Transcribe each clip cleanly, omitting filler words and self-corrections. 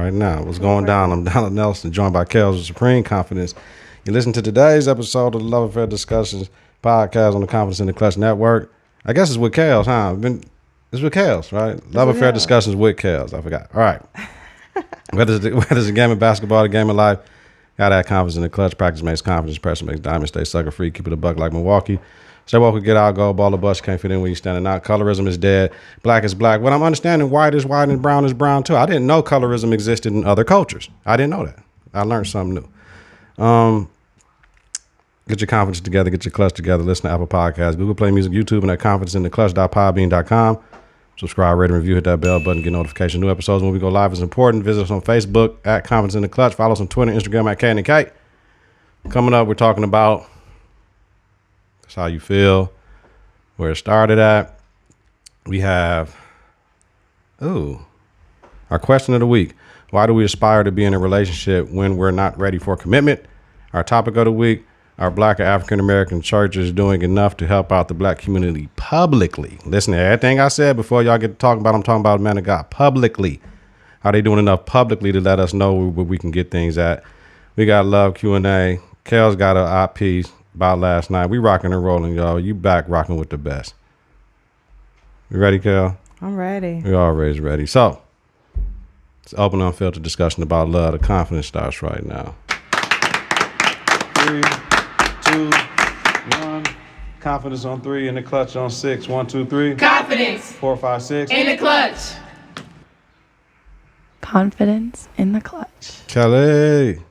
right now. What's going down? I'm Donald Nelson, joined by Kelz with Supreme Confidence. You listen to today's episode of the Love Affair Discussions podcast on the Confidence in the Klutch Network. I guess it's with Kelz, huh? It's with Kelz, right? Love Affair Discussions with Kelz. I forgot. All right. Whether it's a game of basketball, a game of life, gotta have confidence in the clutch. Practice makes confidence. Pressure makes diamonds. Stay sucker free. Keep it a buck like Milwaukee. Stay woke, get out, go, ball of bus. Can't fit in when you're standing out. Colorism is dead. Black is black. What I'm understanding, white is white and brown is brown too. I didn't know colorism existed in other cultures. I didn't know that. I learned something new. Get your confidence together. Get your clutch together. Listen to Apple Podcasts, Google Play Music, YouTube, and at confidenceintheclutch.podbean.com. Subscribe, rate, and review. Hit that bell button. Get notification. New episodes when we go live is important. Visit us on Facebook at Confidence in the Klutch. Follow us on Twitter, Instagram at Kane and Kate. Coming up, we're talking about that's how you feel, where it started at. We have, our question of the week. Why do we aspire to be in a relationship when we're not ready for commitment? Our topic of the week. Are Black or African-American churches doing enough to help out the Black community publicly? Listen to everything I said before y'all get to talking about, I'm talking about man of God, publicly. Are they doing enough publicly to let us know where we can get things at? We got Love Q&A. Kel's got an IP about last night. We rocking and rolling, y'all. You back rocking with the best. You ready, Kel? I'm ready. We always ready. So, it's open, unfiltered discussion about love. The confidence starts right now. 3, 2, 1. Confidence on 3, in the clutch on 6. 1, 2, 3. Confidence. 4, 5, 6. In the clutch. Confidence in the clutch. Kelly.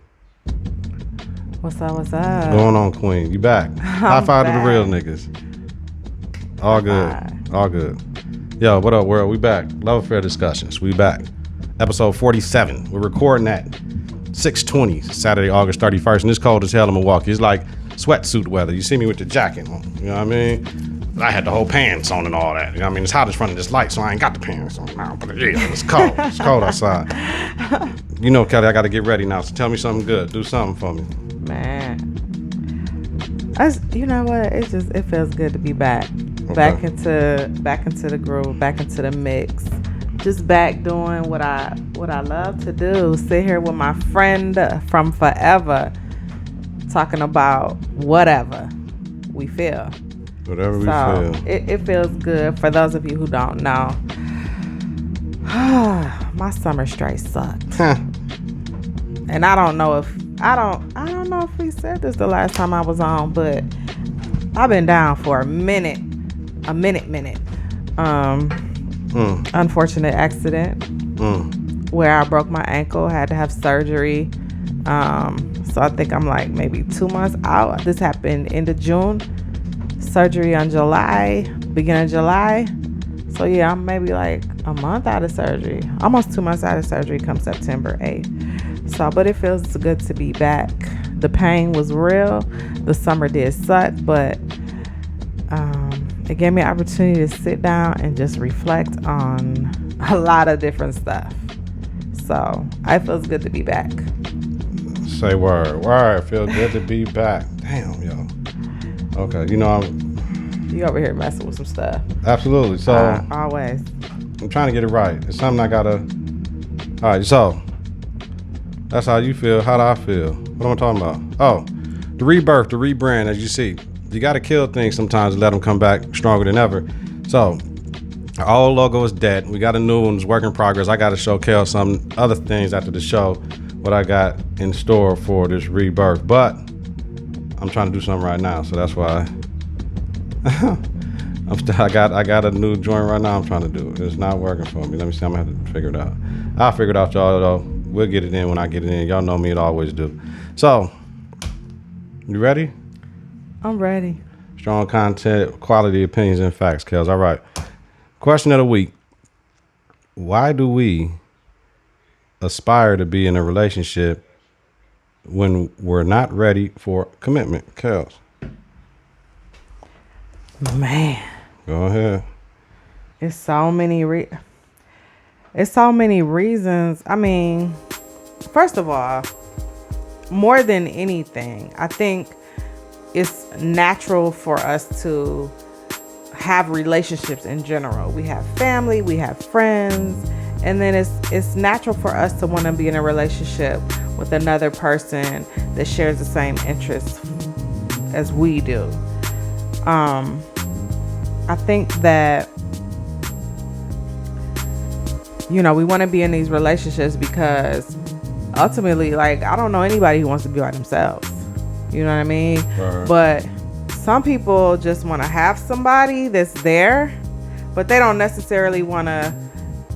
What's up? What's up? Going on, Queen. You back. High five to the real niggas. All good. All good. Yo, what up, world? We back. Love Affair Discussions. We back. Episode 47. We're recording at 6:20, Saturday, August 31st. And it's cold as hell in Milwaukee. It's like sweatsuit weather. You see me with the jacket on. You know what I mean? I had the whole pants on and all that. You know what I mean? It's hot in front of this light, so I ain't got the pants on now. But yeah, it's cold. It's cold outside. You know, Kelly, I got to get ready now. So tell me something good. Do something for me. Man, you know what? It feels good to be back. Okay. Back into the groove, back into the mix. Just back doing what I love to do. Sit here with my friend from forever, talking about whatever we feel. Whatever we feel. It feels good. For those of you who don't know, my summer straight sucked. And I don't know if we said this the last time I was on, but I've been down for a minute. Unfortunate accident where I broke my ankle, had to have surgery. So I think I'm like maybe 2 months out. This happened end of June. Surgery on beginning of July. So yeah, I'm maybe like a month out of surgery. Almost 2 months out of surgery come September 8th. So, but it feels good to be back. The pain was real. The summer did suck, but it gave me an opportunity to sit down and just reflect on a lot of different stuff. So it feels good to be back. Say word. Word. Feel good to be back. Damn, yo. Okay, you know You over here messing with some stuff. Absolutely. So always. I'm trying to get it right. It's something I gotta. All right. So that's how you feel. How do I feel? What am I talking about? Oh, the rebirth, the rebrand. As you see, you gotta kill things sometimes and let them come back stronger than ever. So our old logo is dead. We got a new one. It's work in progress. I gotta show Kel some other things after the show. What I got in store for this rebirth, but I'm trying to do something right now, so that's why I got a new joint right now I'm trying to do. It's not working for me. Let me see. I'm gonna have to figure it out. I'll figure it out, y'all, though. We'll get it in when I get it in. Y'all know me, it always do. So, you ready? I'm ready. Strong content, quality opinions, and facts, Kelz. All right. Question of the week. Why do we aspire to be in a relationship when we're not ready for commitment? Kelz. Man. Go ahead. It's so many reasons. I mean, first of all, more than anything, I think it's natural for us to have relationships in general. We have family, we have friends, And then it's natural for us to want to be in a relationship with another person that shares the same interests as we do. I think that, we want to be in these relationships because ultimately, like, I don't know anybody who wants to be by themselves. You know what I mean? Right. But some people just want to have somebody that's there, but they don't necessarily want to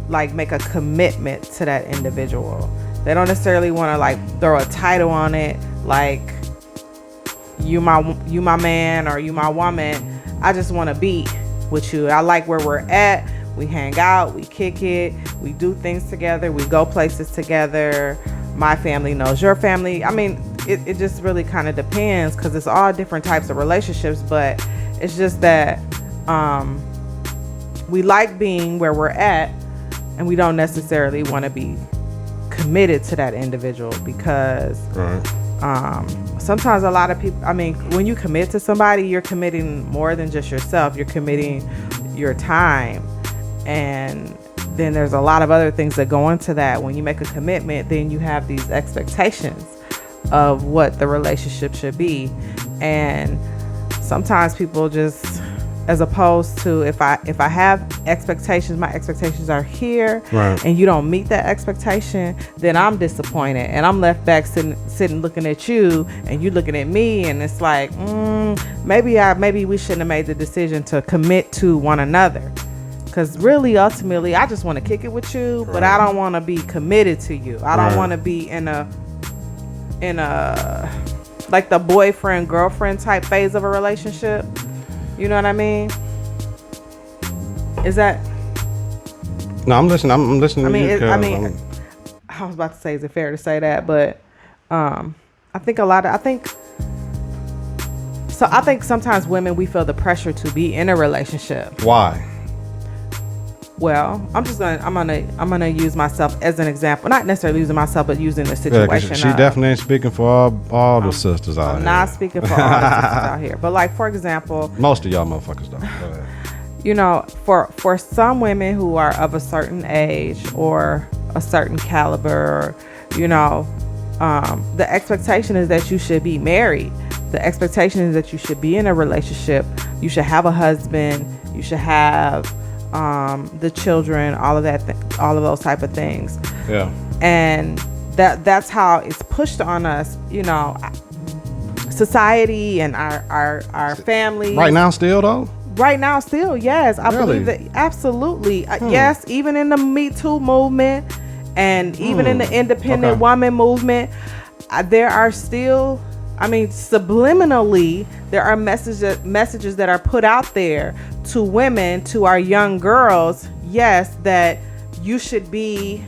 like make a commitment to that individual. They don't necessarily want to like throw a title on it, like you my man or you my woman. I just want to be with you. I like where we're at. We hang out, we kick it, we do things together, we go places together. My family knows your family. I mean, it just really kind of depends because it's all different types of relationships, but it's just that we like being where we're at, and we don't necessarily want to be committed to that individual because sometimes a lot of people, I mean, when you commit to somebody, you're committing more than just yourself. You're committing your time. And then there's a lot of other things that go into that. When you make a commitment, then you have these expectations of what the relationship should be. And sometimes people just, as opposed to if I have expectations, my expectations are here, right, and you don't meet that expectation, then I'm disappointed and I'm left back sitting looking at you and you looking at me, and it's like maybe we shouldn't have made the decision to commit to one another. Because really, ultimately, I just want to kick it with you, but I don't want to be committed to you. I don't want to be in a like the boyfriend girlfriend type phase of a relationship. You know what I mean? Is that? No, I'm listening. I'm listening. I mean, to you, I was about to say, is it fair to say that? But I think sometimes women, we feel the pressure to be in a relationship. Why? Well, I'm gonna use myself as an example. Not necessarily using myself, but using the situation. She definitely ain't speaking for all the sisters out here. I'm not speaking for all the sisters out here. But like, for example, most of y'all motherfuckers don't. Go ahead. For some women who are of a certain age or a certain caliber, the expectation is that you should be married. The expectation is that you should be in a relationship. You should have a husband. You should have the children, all of that, all of those type of things. Yeah. And that's how it's pushed on us, society and our family. Right now still though? Right now still, yes. I Really? believe that absolutely. Yes, even in the Me Too movement and even in the independent woman movement, there are still, subliminally, there are messages that are put out there to women, to our young girls, yes, that you should be,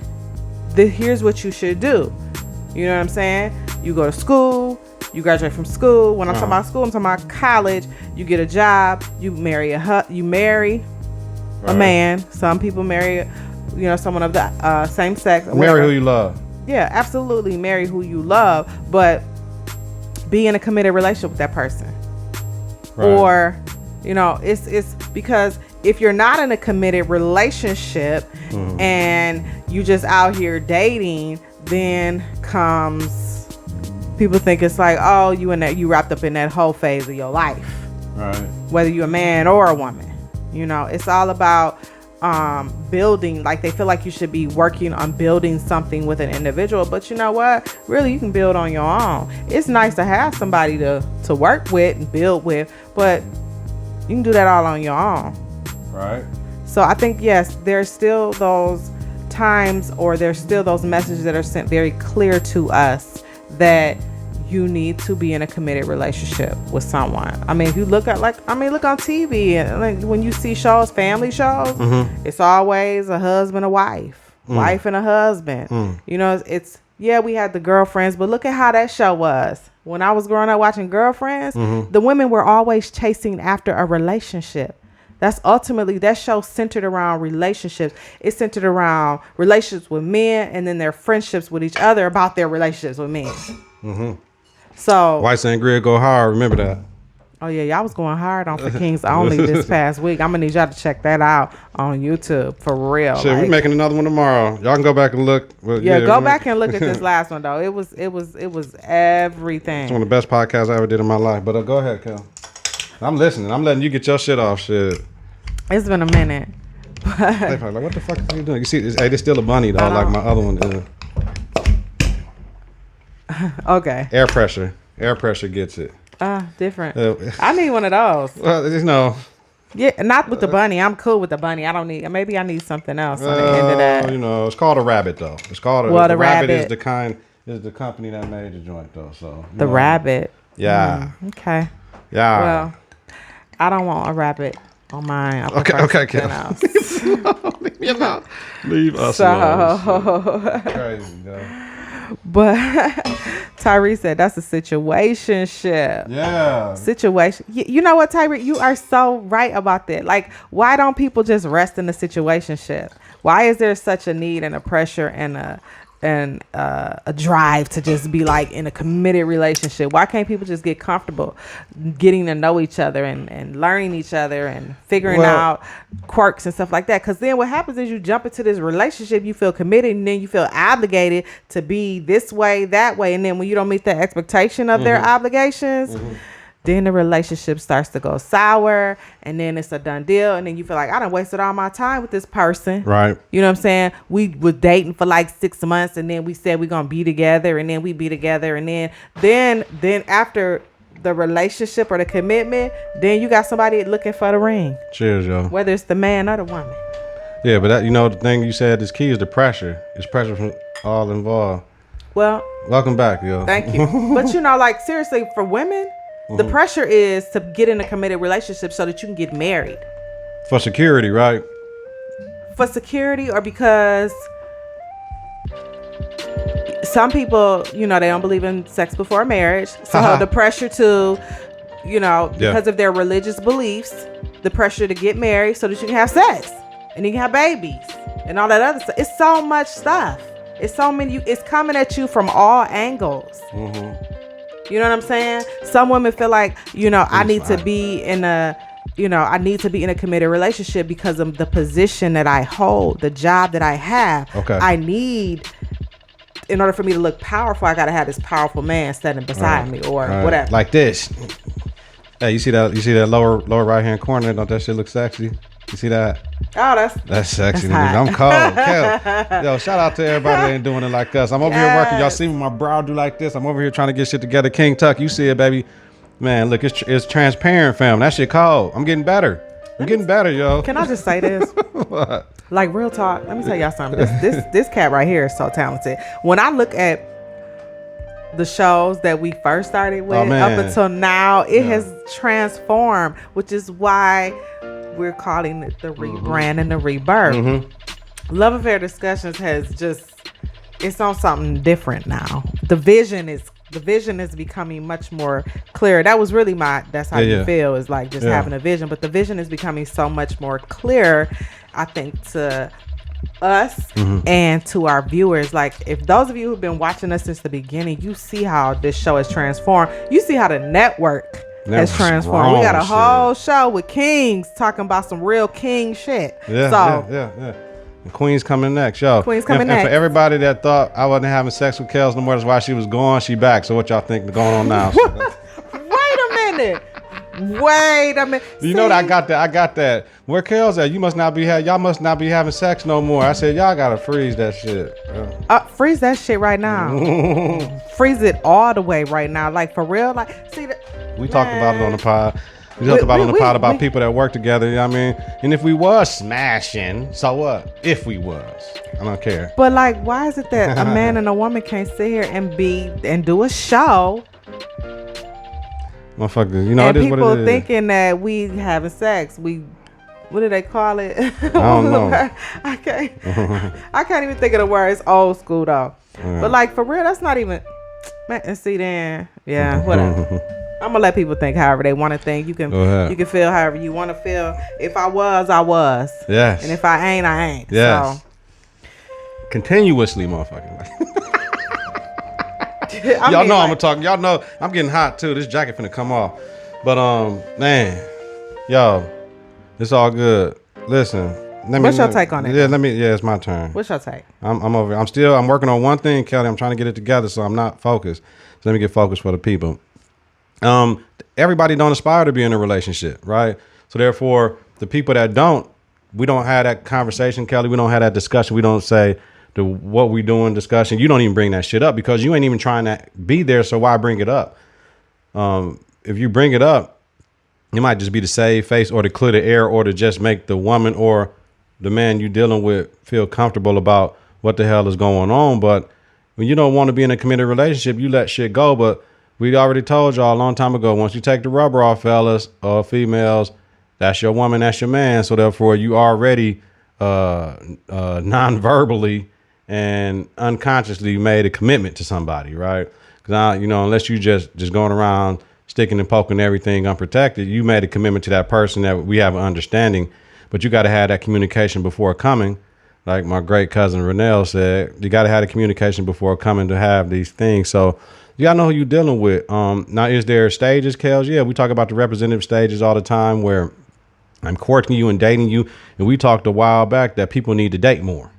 here's what you should do. You know what I'm saying? You go to school, you graduate from school. When I'm talking about school, I'm talking about college. You get a job, you marry a man. Some people marry, someone of the same sex. Marry who you love. Yeah, absolutely. Marry who you love, but be in a committed relationship with that person. Right. Or, it's because if you're not in a committed relationship and you just out here dating, then comes, people think it's like, oh, you wrapped up in that whole phase of your life. Right. Whether you're a man or a woman, it's all about building. Like, they feel like you should be working on building something with an individual, but you know what, really, you can build on your own. It's nice to have somebody to work with and build with, but you can do that all on your own. Right. So I think, yes, there's still those times, or there's still those messages that are sent very clear to us that you need to be in a committed relationship with someone. If you look at look on TV, and when you see shows, family shows, it's always a husband, a wife, wife and a husband. We had the Girlfriends, but look at how that show was. When I was growing up watching Girlfriends, the women were always chasing after a relationship. That's ultimately, that show centered around relationships. It centered around relationships with men, and then their friendships with each other about their relationships with men. So White Sangria go hard. Remember that. Oh yeah, y'all was going hard on For Kings Only this past week. I'm gonna need y'all to check that out on YouTube for real. Shit, we're making another one tomorrow. Y'all can go back and look. But go back and look at this last one though. It was everything. It's one of the best podcasts I ever did in my life. But go ahead, Kel. I'm listening. I'm letting you get your shit off. Shit. It's been a minute. They probably like, what the fuck are you doing? You see, there's still a bunny though, like my other one is. Okay. Air pressure gets it. Different. I need one of those. Well, Yeah, not with the bunny. I'm cool with the bunny. I don't need. Maybe I need something else on the end of that. It's called a rabbit though. It's called the rabbit is the company that made the joint though. So the rabbit. Yeah. Okay. Yeah. Well, I don't want a rabbit on mine. Okay. Leave us alone. Crazy, yo. But Tyree said that's a situationship. Yeah. Situation. You know what, Tyree? You are so right about that. Like, why don't people just rest in the situationship? Why is there such a need and a pressure and a drive to just be like in a committed relationship? Why can't people just get comfortable getting to know each other and learning each other and figuring out quirks and stuff like that? Because then what happens is you jump into this relationship, you feel committed, and then you feel obligated to be this way, that way, and then when you don't meet the expectation of their obligations, then the relationship starts to go sour, and then it's a done deal, and then you feel like I done wasted all my time with this person. Right. You know what I'm saying? We were dating for like 6 months, and then we said we're gonna be together, and then we be together, and then after the relationship or the commitment, then you got somebody looking for the ring. Cheers, yo. Whether it's the man or the woman. Yeah, but that, the thing you said is key is the pressure. It's pressure from all involved. Well, welcome back, yo. Thank you. But like seriously, for women, the pressure is to get in a committed relationship so that you can get married. For security, right? For security, or because some people, they don't believe in sex before marriage. So the pressure to, because of their religious beliefs, the pressure to get married so that you can have sex and you can have babies and all that other stuff. It's so much stuff. It's so many. It's coming at you from all angles. You know what I'm saying? Some women feel like, I need to be in a, I need to be in a committed relationship because of the position that I hold, the job that I have. Okay. I need, in order for me to look powerful, I got to have this powerful man standing beside me or whatever. Like this. Hey, you see that lower right hand corner? Don't that shit look sexy? You see that? Oh, that's sexy. That's I'm cold. Yo, shout out to everybody that ain't doing it like us. I'm over here working. Y'all see me, my brow do like this. I'm over here trying to get shit together. King Tuck, you see it, baby. Man, look, it's transparent, fam. That shit cold. I'm getting better. I'm getting better, yo. Can I just say this? What? Like, real talk. Let me tell y'all something. This cat right here is so talented. When I look at the shows that we first started with up until now, it has transformed, which is why we're calling it the rebrand and the rebirth. Love Affair Discussions it's on something different now. The vision is becoming much more clear. That was really that's how you feel, is like just having a vision, but the vision is becoming so much more clear, I think, to us and to our viewers. Like, if those of you who've been watching us since the beginning, you see how this show has transformed. You see how the network has transformed. We got a whole show with kings talking about some real king shit. Yeah. And Queen's coming next, yo. Queen's coming next. And for everybody that thought I wasn't having sex with Kelz no more, that's why she was gone. She back. So what y'all think is going on now? Wait a minute. You know that I got that. Where Kelz at? Y'all must not be having sex no more. I said, y'all gotta freeze that shit. Freeze that shit right now. Freeze it all the way right now. Like, for real. Like, see we talked about it on the pod. We talked about it on the pod about people that work together. You know what I mean? And if we was smashing, so what? If we was, I don't care. But like, why is it that a man and a woman can't sit here and do a show? Motherfucker, and it is what it is. People thinking that we having sex. What do they call it? I don't know. I can't even think of the word. It's old school though. But like, for real, that's not even. Man, and see then, whatever. I'm gonna let people think however they want to think. You can feel however you want to feel. If I was, I was. Yes. And if I ain't, I ain't. Yes. So. Continuously, motherfucker. Y'all know I'm gonna talk. Y'all know I'm getting hot too. This jacket finna come off. But man, yo, it's all good. Listen, What's your take on it? Yeah, it's my turn. What's your take? I'm over. I'm working on one thing, Kelly. I'm trying to get it together, so I'm not focused. So let me get focused for the people. Everybody don't aspire to be in a relationship, right? So therefore, the people that don't, we don't have that conversation, Kelly. We don't have that discussion. We don't say the what we doing discussion. You don't even bring that shit up because you ain't even trying to be there. So why bring it up? If you bring it up, it might just be to save face or to clear the air or to just make the woman or the man you dealing with feel comfortable about what the hell is going on. But when you don't want to be in a committed relationship, you let shit go. But we already told y'all a long time ago, once you take the rubber off, fellas or females, that's your woman, that's your man. So therefore, you already non-verbally and unconsciously made a commitment to somebody, right? Because unless you just going around sticking and poking everything unprotected, you made a commitment to that person that we have an understanding. But you got to have that communication before coming. Like my great cousin Renell said, you got to have the communication before coming to have these things. So you got to know who you're dealing with. Now, is there stages, Kelz? Yeah, we talk about the representative stages all the time where I'm courting you and dating you. And we talked a while back that people need to date more.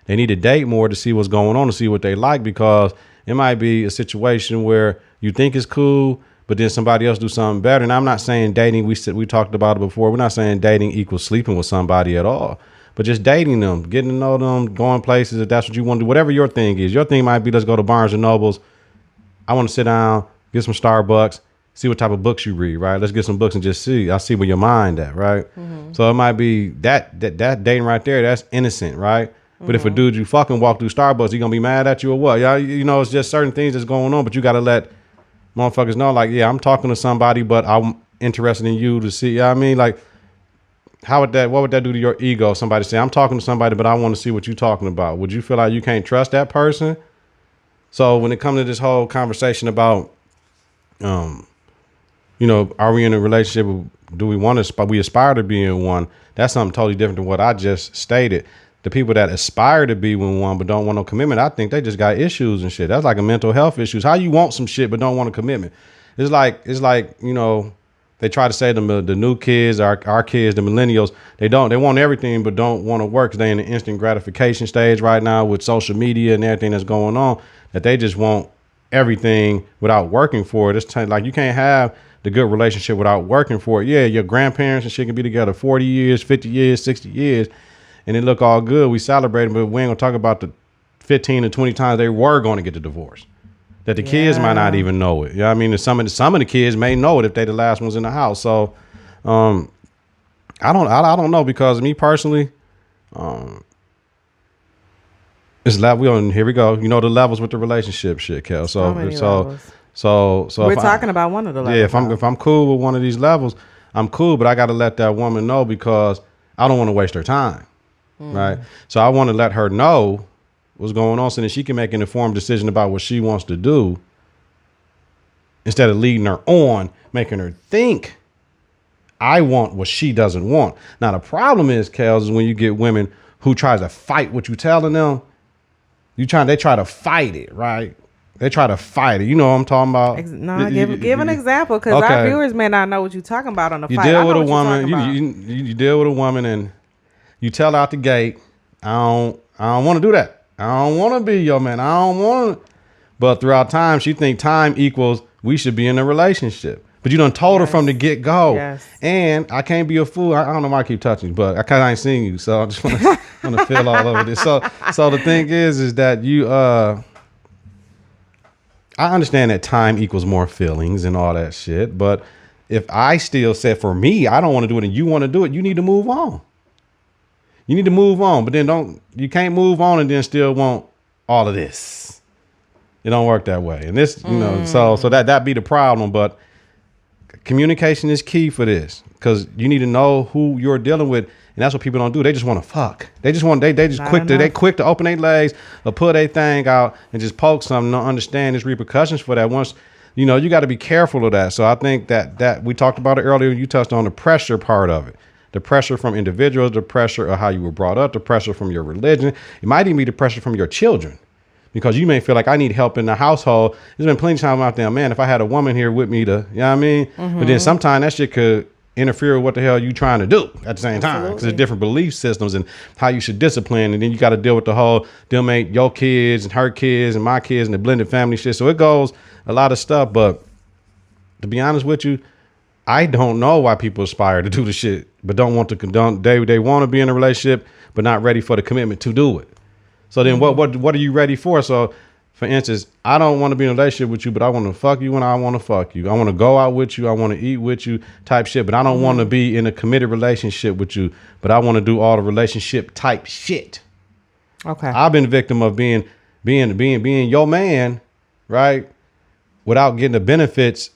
They need to date more to see what's going on, to see what they like, because it might be a situation where you think it's cool, but then somebody else do something better. And I'm not saying dating, we talked about it before. We're not saying dating equals sleeping with somebody at all, but just dating them, getting to know them, going places, if that's what you want to do, whatever your thing is. Your thing might be, let's go to Barnes and Nobles. I want to sit down, get some Starbucks, see what type of books you read, right? Let's get some books and just see. I see where your mind at, right? Mm-hmm. So it might be that dating right there, that's innocent, right? But if a dude you fucking walk through Starbucks, he gonna be mad at you or what? Yeah, it's just certain things that's going on, but you gotta let motherfuckers know, like, yeah, I'm talking to somebody, but I'm interested in you to see. I mean, like, what would that do to your ego? Somebody say, I'm talking to somebody, but I want to see what you're talking about. Would you feel like you can't trust that person? So when it comes to this whole conversation about, are we in a relationship? Do we want to? We aspire to be in one. That's something totally different than what I just stated. The people that aspire to be in one but don't want no commitment, I think they just got issues and shit. That's like a mental health issues. How you want some shit but don't want a commitment? It's like they try to say the new kids, our kids, the millennials, they want everything but don't want to work because they in the instant gratification stage right now with social media and everything that's going on, that they just want everything without working for it. It's like you can't have the good relationship without working for it. Yeah, your grandparents and shit can be together 40 years, 50 years, 60 years. And it look all good. We celebrating, but we ain't gonna talk about the 15 to 20 times they were going to get the divorce. That the kids might not even know it. I mean, some of the kids may know it if they the last ones in the house. So, I don't know, because me personally, it's here we go. The levels with the relationship shit, Kel. So we're talking about one of the levels. Yeah, if I'm cool with one of these levels, I'm cool, but I got to let that woman know because I don't want to waste her time. Right. So I want to let her know what's going on so that she can make an informed decision about what she wants to do instead of leading her on, making her think I want what she doesn't want. Now, the problem is, Kelz, is when you get women who tries to fight what you telling them, they try to fight it. Right. They try to fight it. You know what I'm talking about? No, give an example, because our viewers may not know what you're talking about on the fight. You deal with a woman. You deal with a woman and you tell out the gate, I don't want to do that. I don't want to be your man. I don't want to. But throughout time, she think time equals we should be in a relationship. But you done told her from the get go. Yes. And I can't be a fool. I don't know why I keep touching you, but I kind of ain't seen you, so I just want to feel all over this. So the thing is that you I understand that time equals more feelings and all that shit. But if I still said, for me, I don't want to do it and you want to do it, you need to move on. You need to move on, but then you can't move on and then still want all of this. It don't work that way. And this, so that be the problem. But communication is key for this, because you need to know who you're dealing with. And that's what people don't do. They just want to fuck. They quick to open their legs or pull their thing out and just poke something. Don't understand there's repercussions for that. Once, you got to be careful of that. So I think that we talked about it earlier. You touched on the pressure part of it. The pressure from individuals, the pressure of how you were brought up, the pressure from your religion. It might even be the pressure from your children. because you may feel like I need help in the household. There's been plenty of times out there, man, if I had a woman here with me to, you know what I mean? But then sometimes that shit could interfere with what the hell you trying to do at the same time, because there's different belief systems and how you should discipline, and then you got to deal with the whole them ain't your kids and her kids and my kids and the blended family shit. So it goes a lot of stuff. But to be honest with you, I don't know why people aspire to do the shit but don't want to condone. They want to be in a relationship but not ready for the commitment to do it. So then what are you ready for? So for instance, I don't want to be in a relationship with you, but I want to fuck you when I want to fuck you. I want to go out with you. I want to eat with you type shit. But I don't want to be in a committed relationship with you. But I want to do all the relationship type shit. Okay. I've been a victim of being your man, right? Without getting the benefits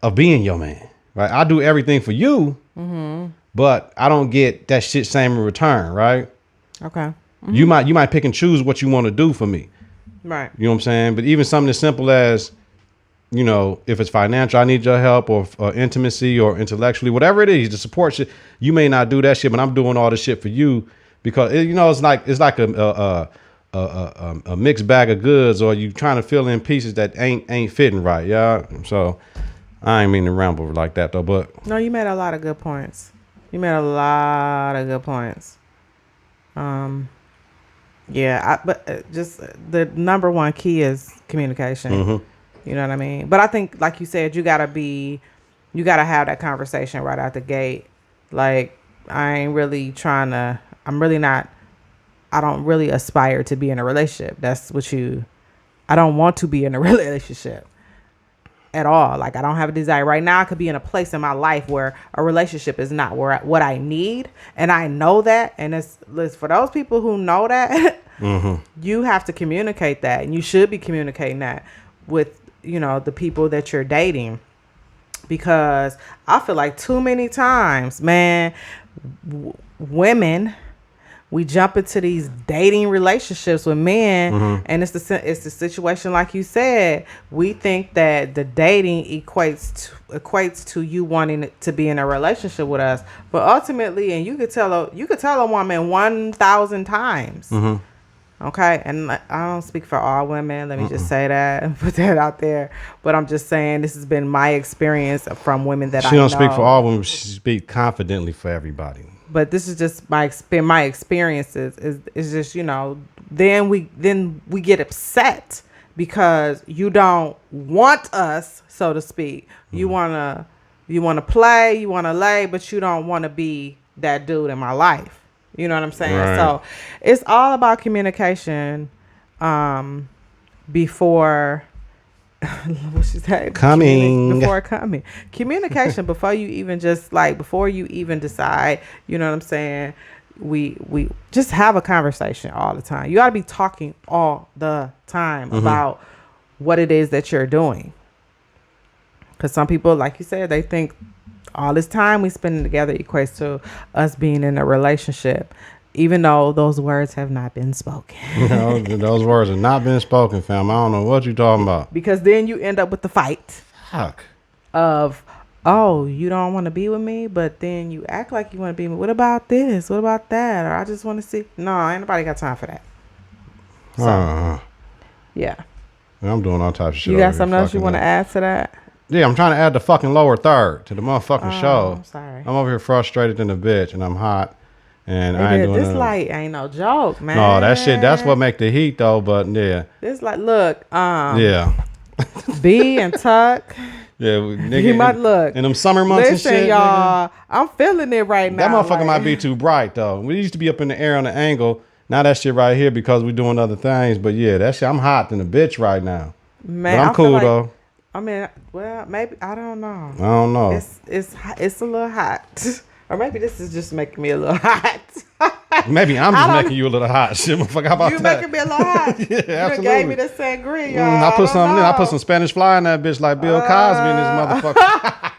of being your man, right? I do everything for you, but I don't get that shit same in return, right? Okay. You might pick and choose what you want to do for me. Right. You know what I'm saying? But even something as simple as, you know, if it's financial, I need your help, or intimacy, or intellectually, whatever it is, the support shit, you may not do that shit, but I'm doing all the shit for you because it's like a mixed bag of goods, or you trying to fill in pieces that ain't fitting right. Yeah. So I ain't mean to ramble like that though, but No, you made a lot of good points. But just the number one key is communication. You know what I mean? But I think, like you said, you gotta have that conversation right out the gate. Like, I don't really aspire to be in a relationship. I don't want to be in a relationship at all. Like, I don't have a desire right now. I could be in a place in my life where a relationship is not what I need, and I know that. And it's for those people who know that, you have to communicate that, and you should be communicating that with, you know, the people that you're dating, because I feel like too many times, man, women, we jump into these dating relationships with men, and it's the situation like you said. We think that the dating equates to you wanting to be in a relationship with us, but ultimately, and you could tell a woman 1,000 times. Okay, and I don't speak for all women. Let me just say that and put that out there. But I'm just saying this has been my experience from women that I know. She don't speak for all women. She speak confidently for everybody. But this is just my experiences. Is just, you know, then we get upset because you don't want us, so to speak. You wanna play, you wanna lay, but you don't want to be that dude in my life. You know what I'm saying? Right. So it's all about communication before what she said? Before coming. Communication before you even decide, you know what I'm saying? We just have a conversation all the time. You ought to be talking all the time about what it is that you're doing. Because some people, like you said, they think all this time we spending together equates to us being in a relationship, even though those words have not been spoken. Those words have not been spoken, fam. I don't know what you're talking about. Because then you end up with the fight. Fuck. Of, oh, you don't want to be with me, but then you act like you want to be with me. What about this? What about that? Or I just want to see. No, ain't nobody got time for that. So, yeah. I'm doing all types of shit. You got something else you want to add to that? Yeah, I'm trying to add the fucking lower third to the motherfucking show. I'm sorry. I'm over here frustrated in a bitch, and I'm hot, and I ain't doing this light ain't no joke, man. No, that shit. That's what make the heat though. But yeah, this like look. Yeah. B and Tuck. Yeah, nigga. You might look in them summer months and shit. Y'all, nigga. I'm feeling it right now. That motherfucker might be too bright though. We used to be up in the air on the angle. Now that shit right here because we doing other things. But yeah, that shit. I'm hot than a bitch right now. Man, but I'm cool though. I mean, well, maybe I don't know. I don't know. It's a little hot, or maybe this is just making me a little hot. Maybe I'm just making you a little hot. Shit, motherfucker. How about you that? making me a little hot. Yeah, absolutely. You gave me the sangria. Y'all. I put some Spanish fly in that bitch like Bill Cosby in this motherfucker.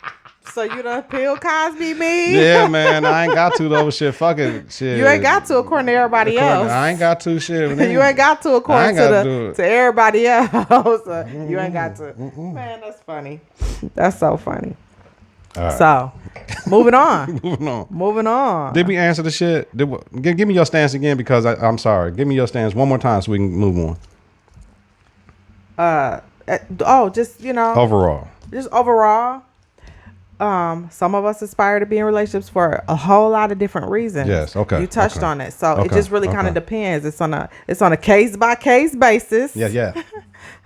So you done Bill Cosby me? Yeah, man. I ain't got to though. Shit, fucking shit. You ain't got to according to everybody else. I ain't got to shit. You ain't got to according to everybody else. You ain't got to. Man, that's funny. That's so funny. Right. So, moving on. Moving on. Did we answer the shit? Give me your stance again because I'm sorry. Give me your stance one more time so we can move on. Just, you know, Overall. just overall. Some of us aspire to be in relationships for a whole lot of different reasons. Yes, okay. You touched okay. on it. So it Okay, just really kind of okay. depends. It's on a case by case basis. Yeah.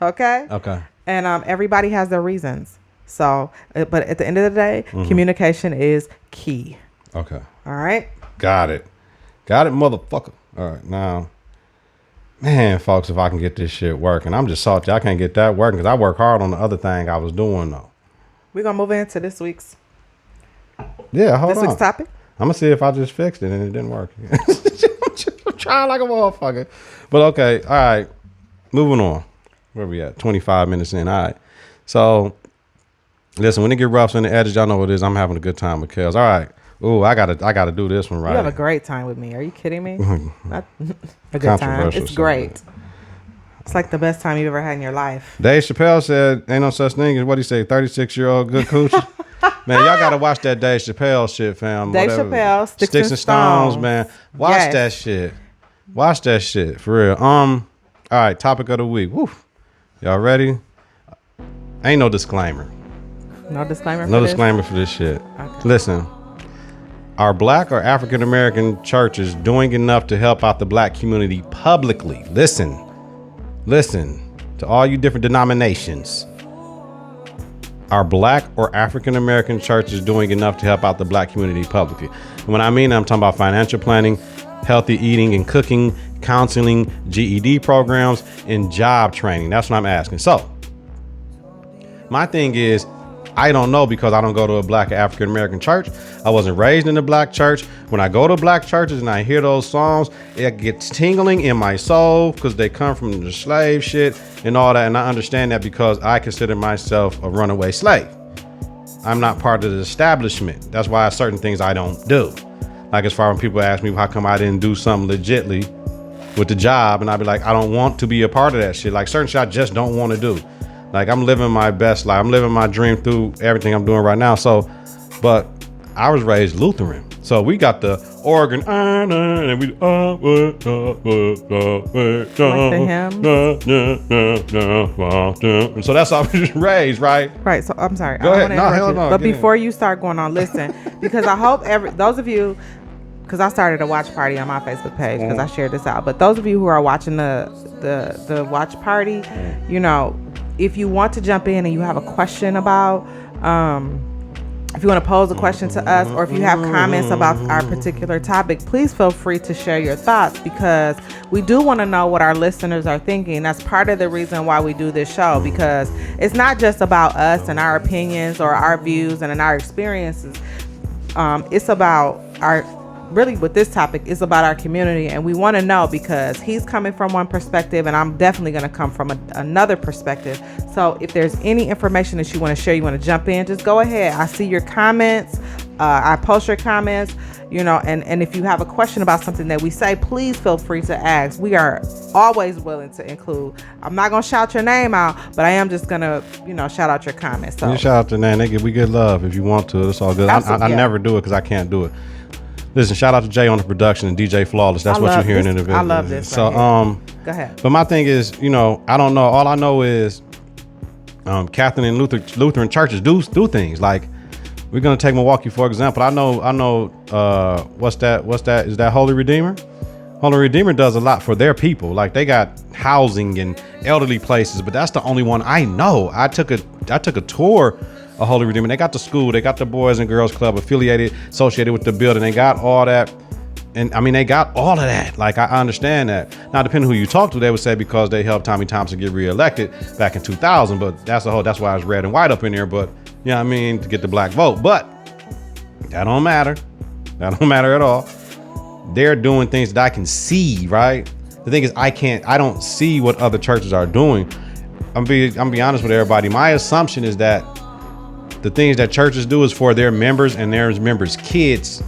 Okay. Okay. And everybody has their reasons. So, but at the end of the day, communication is key. Okay. All right. Got it, motherfucker. All right, now, man, folks, if I can get this shit working, I'm just salty. I can't get that working because I work hard on the other thing I was doing though. We're gonna move into this week's Hold on. week's topic. I'm gonna see if I just fixed it and it didn't work. I'm trying like a motherfucker. But okay, all right. Moving on. Where we at? 25 minutes in. All right. So, listen, when it get rough in the edges, y'all know what it is. I'm having a good time with Kelz. All right. Ooh, I gotta do this one right. You have a great time with me. Are you kidding me? Not a good time. Controversial It's great. subject. It's like the best time you've ever had in your life. Dave Chappelle said, ain't no such thing as, what he say, 36-year-old good coochie. Man, y'all gotta watch that Dave Chappelle shit, fam. Dave Whatever. Chappelle, Sticks and Stones, Stones. man. Watch Yes. that shit. Watch that shit, for real. All right, topic of the week. Woo. Y'all ready? Ain't no disclaimer. No disclaimer. No for this? disclaimer for this shit. Okay. Listen, are Black or African American churches doing enough to help out the Black community publicly? Listen to all you different denominations. Are Black or African American churches doing enough to help out the Black community publicly? And when I mean, I'm talking about financial planning, healthy eating and cooking, counseling, GED programs, and job training. That's what I'm asking. So my thing is, I don't know because I don't go to a Black or African American church. I wasn't raised in a Black church. When I go to Black churches and I hear those songs, it gets tingling in my soul because they come from the slave shit and all that. And I understand that because I consider myself a runaway slave. I'm not part of the establishment. That's why certain things I don't do. Like as far as when people ask me how come I didn't do something legitly with the job, and I'd be like, I don't want to be a part of that shit. Like certain shit I just don't want to do. Like I'm living my best life. I'm living my dream through everything I'm doing right now. So, but I was raised Lutheran. So we got the organ, and we and so that's how we was raised, right? Right. So I'm sorry. Go I ahead. don't No, wanna hell interrupt you. no. But Get before you start going on, listen, because I hope those of you, because I started a watch party on my Facebook page because I shared this out. But those of you who are watching the watch party, you know, if you want to jump in and you have a question about, if you want to pose a question to us, or if you have comments about our particular topic, please feel free to share your thoughts because we do want to know what our listeners are thinking. That's part of the reason why we do this show, because it's not just about us and our opinions or our views and our experiences. It's about really with this topic, it's about our community, and we want to know because he's coming from one perspective and I'm definitely going to come from another perspective. So if there's any information that you want to share, you want to jump in, just go ahead. I see your comments. I post your comments, you know, and if you have a question about something that we say, please feel free to ask. We are always willing to include. I'm not going to shout your name out, but I am just going to, you know, shout out your comments. So You shout out to Nan. We get love if you want to. It's all good. I never do it because I can't do it. Listen, shout out to Jay on the production and DJ Flawless. That's what you're hearing in the video. I love this. So, go ahead. But my thing is, you know, I don't know. All I know is, Catholic and Lutheran churches do things. Like, we're gonna take Milwaukee for example. I know. What's that? Is that Holy Redeemer? Holy Redeemer does a lot for their people. Like they got housing and elderly places, but that's the only one I know. I took a tour. A Holy Redeemer. They got the school, they got the Boys and Girls Club associated with the building. They got all that. And I mean, they got all of that. Like, I understand that. Now, depending who you talk to, they would say because they helped Tommy Thompson get reelected back in 2000. But that's why it's red and white up in there. But, you know what I mean, to get the black vote. But that don't matter. That don't matter at all. They're doing things that I can see, right? The thing is, I don't see what other churches are doing. I'm be honest with everybody. My assumption is that the things that churches do is for their members and their members' kids,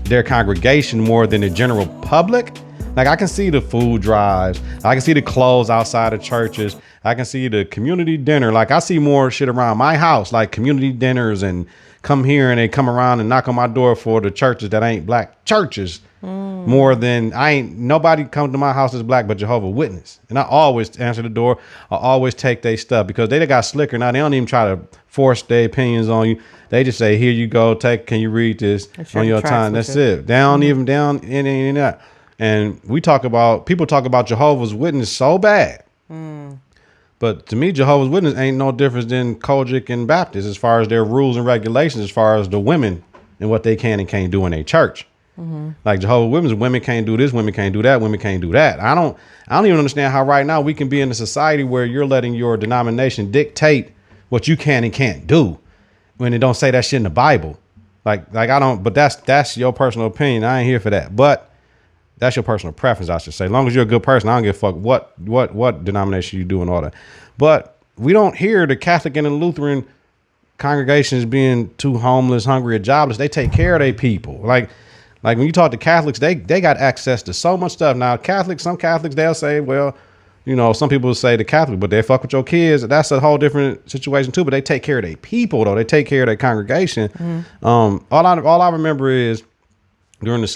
their congregation, more than the general public. Like I can see the food drives, I can see the clothes outside of churches, I can see the community dinner. Like I see more shit around my house, like community dinners, and come here and they come around and knock on my door for the churches that ain't black churches. more than nobody come to my house is black but Jehovah's Witness. And I always answer the door. I always take their stuff because they got slicker now. They don't even try to force their opinions on you. They just say, here you go, can you read this on your time? That's it. Down in that. And people talk about Jehovah's Witness so bad. But to me, Jehovah's Witness ain't no difference than Kojic and Baptist as far as their rules and regulations, as far as the women and what they can and can't do in a church. Like Jehovah's Witness, women can't do this, women can't do that, women can't do that. I don't even understand how right now we can be in a society where you're letting your denomination dictate what you can and can't do when it don't say that shit in the Bible. Like I don't, but that's your personal opinion. I ain't here for that. But that's your personal preference, I should say. As long as you're a good person, I don't give a fuck what denomination you do and all that. But we don't hear the Catholic and the Lutheran congregations being too homeless, hungry, or jobless. They take care of their people. Like when you talk to Catholics, they got access to so much stuff. Now, some Catholics, they'll say, well, some people will say the Catholic, but they fuck with your kids. That's a whole different situation too. But they take care of their people, though. They take care of their congregation. All I remember is during the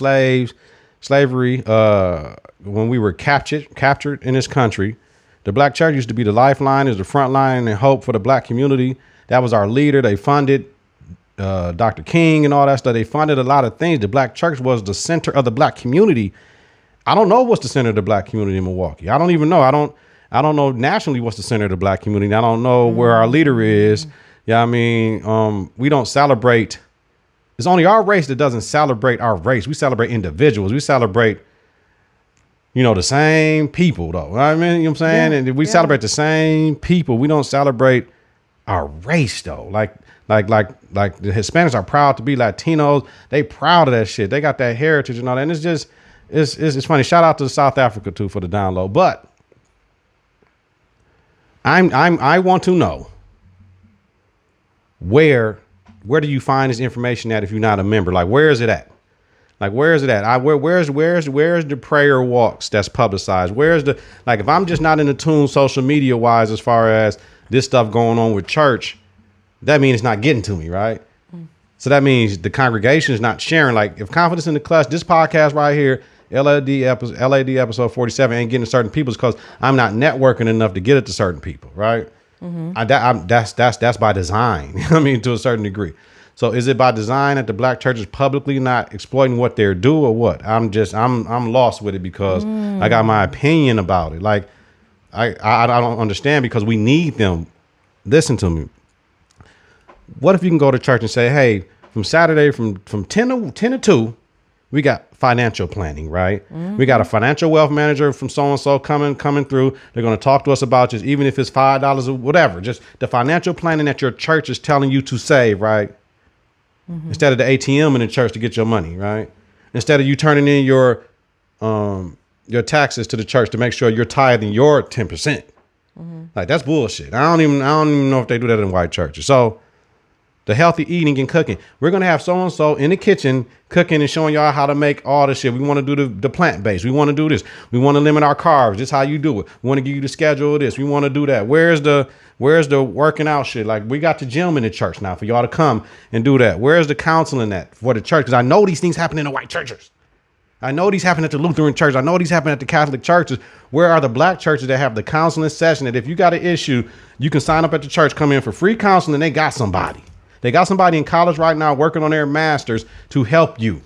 slavery, when we were captured in this country, the black church used to be the lifeline, is the front line and hope for the black community. That was our leader. They funded Dr. King and all that stuff. They funded a lot of things. The black church was the center of the black community. I don't know what's the center of the black community in Milwaukee. I don't even know. I don't know nationally what's the center of the black community. I don't know where our leader is. Yeah, I mean, we don't celebrate. It's only our race that doesn't celebrate our race. We celebrate individuals. We celebrate, the same people, though. I mean, you know what I'm saying? Yeah, and we celebrate the same people. We don't celebrate our race, though. Like the Hispanics are proud to be Latinos. They proud of that shit. They got that heritage and all that. And it's just, it's funny. Shout out to South Africa too for the download. But I want to know where do you find this information at if you're not a member? Like, where is it at? Like, where is it at? Where's the prayer walks that's publicized? If I'm just not in the tune social media wise, as far as this stuff going on with church, that means it's not getting to me, right? So that means the congregation is not sharing. Like, if Confidence in the Clutch, this podcast right here, LAD episode 47 ain't getting to certain people because I'm not networking enough to get it to certain people, right? That's by design. I mean, to a certain degree. So is it by design that the black church is publicly not exploiting what they're doing, or what? I'm lost with it because I got my opinion about it. Like, I don't understand because we need them. Listen to me. What if you can go to church and say, hey, from Saturday from 10 to 2, we got financial planning, right? We got a financial wealth manager from so-and-so coming through. They're going to talk to us about just, even if it's $5 or whatever, just the financial planning that your church is telling you to save, right? Instead of the ATM in the church to get your money, right? Instead of you turning in your taxes to the church to make sure you're tithing your 10%. Like, that's bullshit. I don't even know if they do that in white churches. So the healthy eating and cooking. We're going to have so-and-so in the kitchen cooking and showing y'all how to make all this shit. We want to do the plant-based. We want to do this. We want to limit our carbs. This is how you do it. We want to give you the schedule of this. We want to do that. Where's the working out shit? Like, we got the gym in the church now for y'all to come and do that. Where's the counseling at for the church? Because I know these things happen in the white churches. I know these happen at the Lutheran church. I know these happen at the Catholic churches. Where are the black churches that have the counseling session that if you got an issue, you can sign up at the church, come in for free counseling. They got somebody. They got somebody in college right now working on their masters to help you,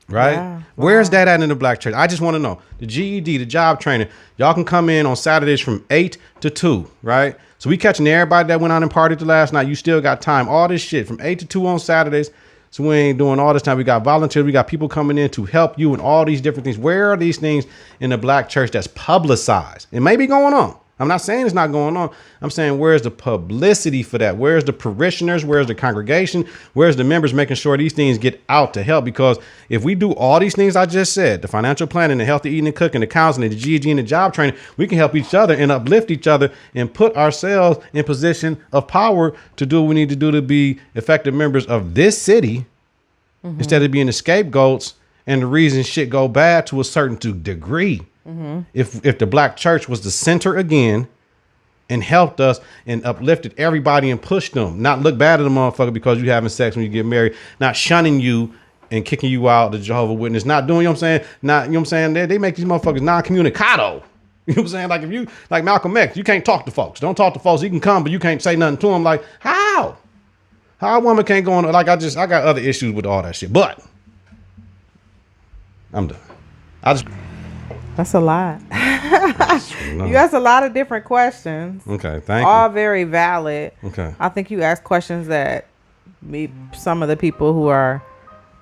right? Yeah, wow. Where's that at in the black church? I just want to know. The GED, the job training, y'all can come in on Saturdays from 8 to 2, right? So we catching everybody that went out and partied the last night. You still got time. All this shit from 8 to 2 on Saturdays. So we ain't doing all this time. We got volunteers. We got people coming in to help you and all these different things. Where are these things in the black church that's publicized? It may be going on. I'm not saying it's not going on. I'm saying, where's the publicity for that? Where's the parishioners? Where's the congregation? Where's the members making sure these things get out to help? Because if we do all these things I just said, the financial planning, the healthy eating and cooking, the counseling, the GEG and the job training, we can help each other and uplift each other and put ourselves in position of power to do what we need to do to be effective members of this city instead of being the scapegoats and the reason shit go bad to a certain degree. If the black church was the center again and helped us and uplifted everybody and pushed them, not look bad at the motherfucker because you having sex when you get married, not shunning you and kicking you out, the Jehovah's Witness, not doing, you know what I'm saying? Not, you know what I'm saying? They make these motherfuckers non-communicado. You know what I'm saying? Like if you, like Malcolm X, you can't talk to folks. Don't talk to folks. You can come, but you can't say nothing to them. Like, how? How a woman can't go on, like I got other issues with all that shit. But I'm done. That's a lot. You asked a lot of different questions. Okay, thank all you. very valid. Okay. I think you asked questions that some of the people who are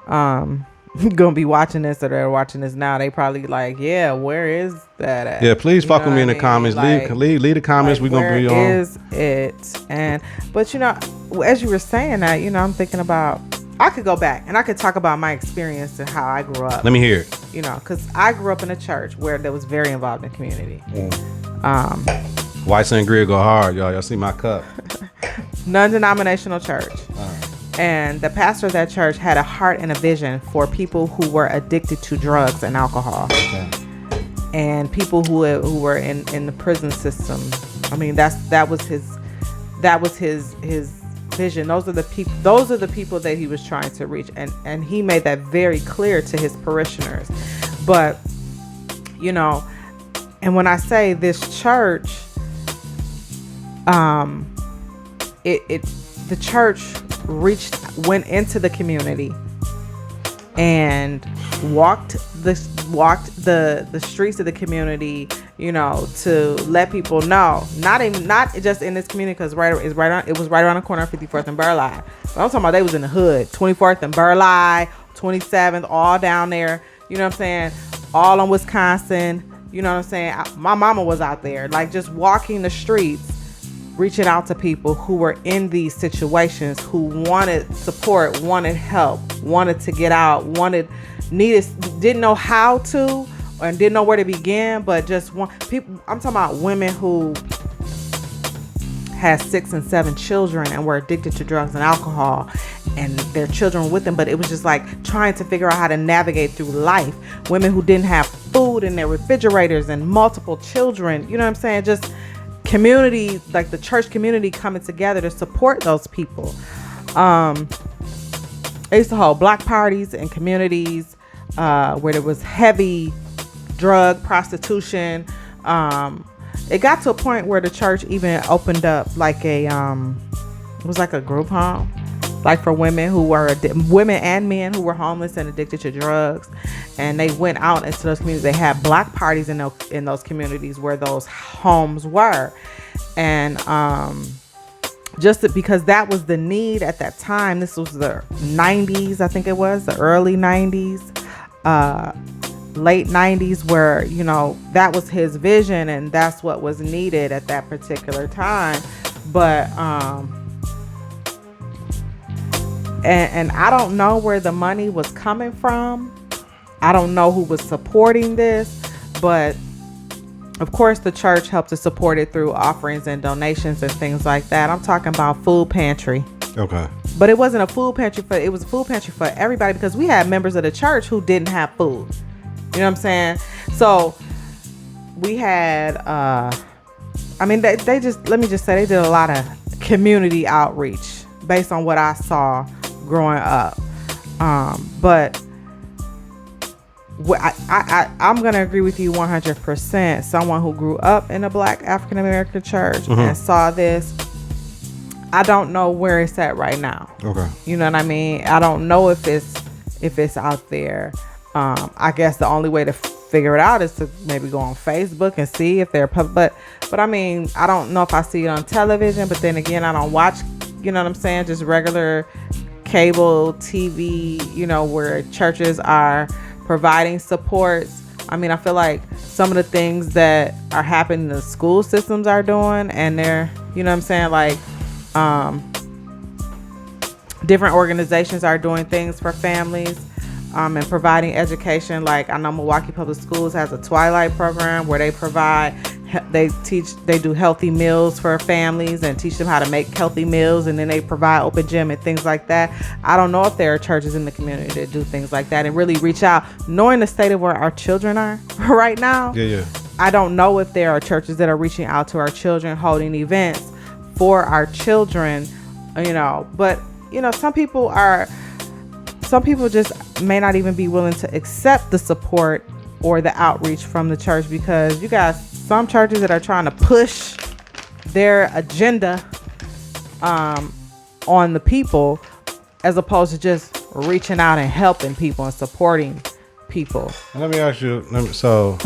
gonna be watching this or they're watching this now, they probably like, yeah, where is that at? Yeah, please fuck with me in the comments. Like, leave the comments. like, We're gonna be on. Where is it? But you know, as you were saying that, you know, I'm thinking about, I could go back and I could talk about my experience and how I grew up. Let me hear it. You know, because I grew up in a church where that was very involved in the community. White Sangria go hard, y'all. Y'all see my cup. Non-denominational church. And the pastor of that church had a heart and a vision for people who were addicted to drugs and alcohol. Okay. And people who were in the prison system. I mean, that was his vision. Those are the people that he was trying to reach, and he made that very clear to his parishioners. But you know, and when I say this church, the church went into the community and walked the streets of the community, you know, to let people know, not just in this community, because it was right around the corner of 54th and Burleigh. But I'm talking about they was in the hood, 24th and Burleigh, 27th, all down there. You know what I'm saying? All on Wisconsin. You know what I'm saying? My mama was out there, like just walking the streets, reaching out to people who were in these situations, who wanted support, wanted help, wanted to get out, didn't know how to, and didn't know where to begin, but just people. I'm talking about women who had 6 and 7 children and were addicted to drugs and alcohol, and their children with them, but it was just like trying to figure out how to navigate through life. Women who didn't have food in their refrigerators and multiple children, you know what I'm saying? Just community, like the church community coming together to support those people. I used to hold block parties in communities where there was heavy drug prostitution. It got to a point where the church even opened up like it was like a group home, like for women and men who were homeless and addicted to drugs. And they went out into those communities. They had block parties in those communities where those homes were. And because that was the need at that time. This was the 90s, I think it was, the early 90s, late 90s, where, you know, that was his vision and that's what was needed at that particular time. But and I don't know where the money was coming from. I don't know who was supporting this, but of course the church helped to support it through offerings and donations and things like that. I'm talking about food pantry. Okay. But it wasn't a food pantry it was a food pantry for everybody, because we had members of the church who didn't have food. You know what I'm saying? So we had, they just, let me just say, they did a lot of community outreach based on what I saw growing up. But I'm going to agree with you 100%. Someone who grew up in a Black African American church and saw this, I don't know where it's at right now. Okay. You know what I mean? I don't know if it's out there. I guess the only way to figure it out is to maybe go on Facebook and see if they're public. But I mean, I don't know if I see it on television, but then again, I don't watch, you know what I'm saying, just regular cable TV, you know, where churches are providing supports. I mean, I feel like some of the things that are happening, the school systems are doing, and they're, you know what I'm saying, like different organizations are doing things for families and providing education. Like I know Milwaukee Public Schools has a Twilight program where they do healthy meals for families and teach them how to make healthy meals, and then they provide open gym and things like that. I don't know if there are churches in the community that do things like that and really reach out, knowing the state of where our children are right now. Yeah. I don't know if there are churches that are reaching out to our children, holding events for our children, you know. But you know, some people are some people just may not even be willing to accept the support or the outreach from the church, because you got some churches that are trying to push their agenda on the people, as opposed to just reaching out and helping people and supporting people. Let me ask you, so...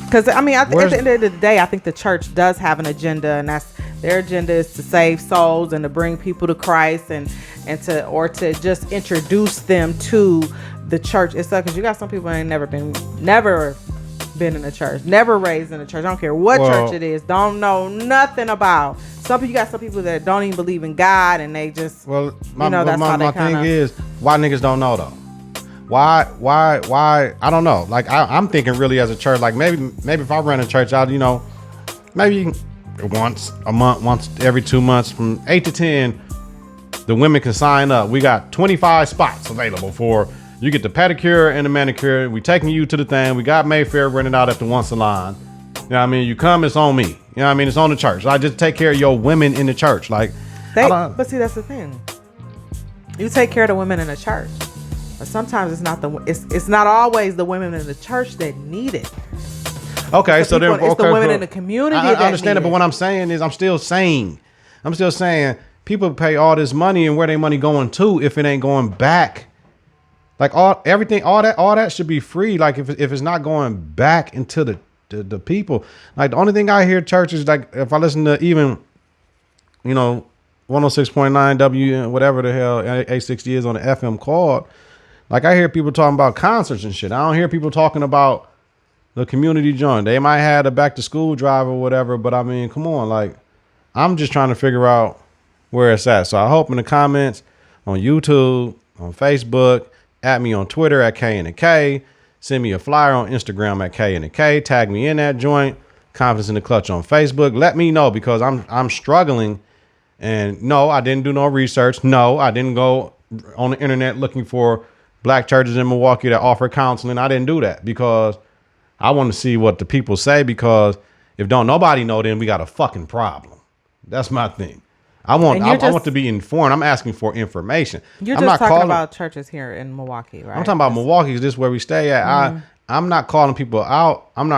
Because, I mean, at the end of the day, I think the church does have an agenda, and that's their agenda is to save souls and to bring people to Christ and to just introduce them to the church itself. Because you got some people who ain't never been in a church, never raised in a church. I don't care what church it is, don't know nothing about. You got some people that don't even believe in God, and they just that's how they thing is, why niggas don't know though? Why? I don't know. Like I'm thinking really as a church, like maybe if I run a church out, maybe once a month, once every 2 months, from 8 to 10, the women can sign up. We got 25 spots available for you. Get the pedicure and the manicure. We taking you to the thing. We got Mayfair rented out at the one salon. You know what I mean? You come, it's on me. You know what I mean? It's on the church. I just take care of your women in the church. But see, that's the thing. You take care of the women in the church. But sometimes it's not always the women in the church that need it. Okay, so then it's the women in the community. I understand it, but what I'm saying is, I'm still saying, people pay all this money, and where their money going to if it ain't going back? Like all that should be free. Like if it's not going back into the people. Like the only thing I hear churches, like if I listen to even 106.9 W, whatever the hell A60 is on the FM call. Like I hear people talking about concerts and shit. I don't hear people talking about the community joint. They might have a back to school drive or whatever, but I mean, come on. Like I'm just trying to figure out where it's at. So I hope in the comments on YouTube, on Facebook, at me on Twitter at K and the K, send me a flyer on Instagram at K and the K, tag me in that joint, Confidence in the Clutch on Facebook. Let me know, because I'm struggling. And no, I didn't do no research. No, I didn't go on the internet looking for black churches in Milwaukee that offer counseling. I didn't do that because I want to see what the people say, because if don't nobody know, then we got a fucking problem. That's my thing. I want to be informed. I'm asking for information. You're just talking about churches here in Milwaukee, right? I'm talking about Milwaukee, because this is where we stay at. Mm-hmm. I'm not calling people out. I'm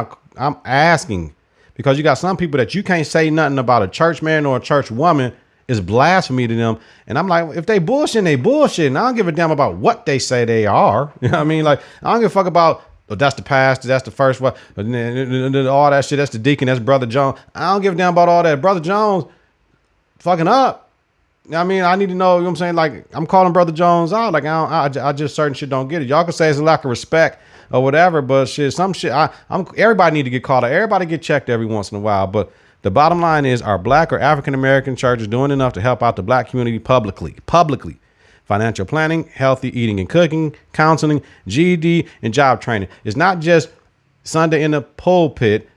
asking, because you got some people that you can't say nothing about a church man or a church woman. Is blasphemy to them. And I'm like, if they bullshit, they bullshit. And I don't give a damn about what they say they are. You know what I mean? Like, I don't give a fuck about, that's the pastor, that's the first one, all that shit, that's the deacon, that's Brother Jones. I don't give a damn about all that. Brother Jones fucking up. You know what I mean? I need to know, you know what I'm saying? Like, I'm calling Brother Jones out. Like, I just certain shit don't get it. Y'all can say it's a lack of respect or whatever, but shit, some shit, everybody need to get called out. Everybody get checked every once in a while. But the bottom line is, are black or African-American churches doing enough to help out the black community publicly? Financial planning, healthy eating and cooking, counseling, GED, and job training. It's not just Sunday in the pulpit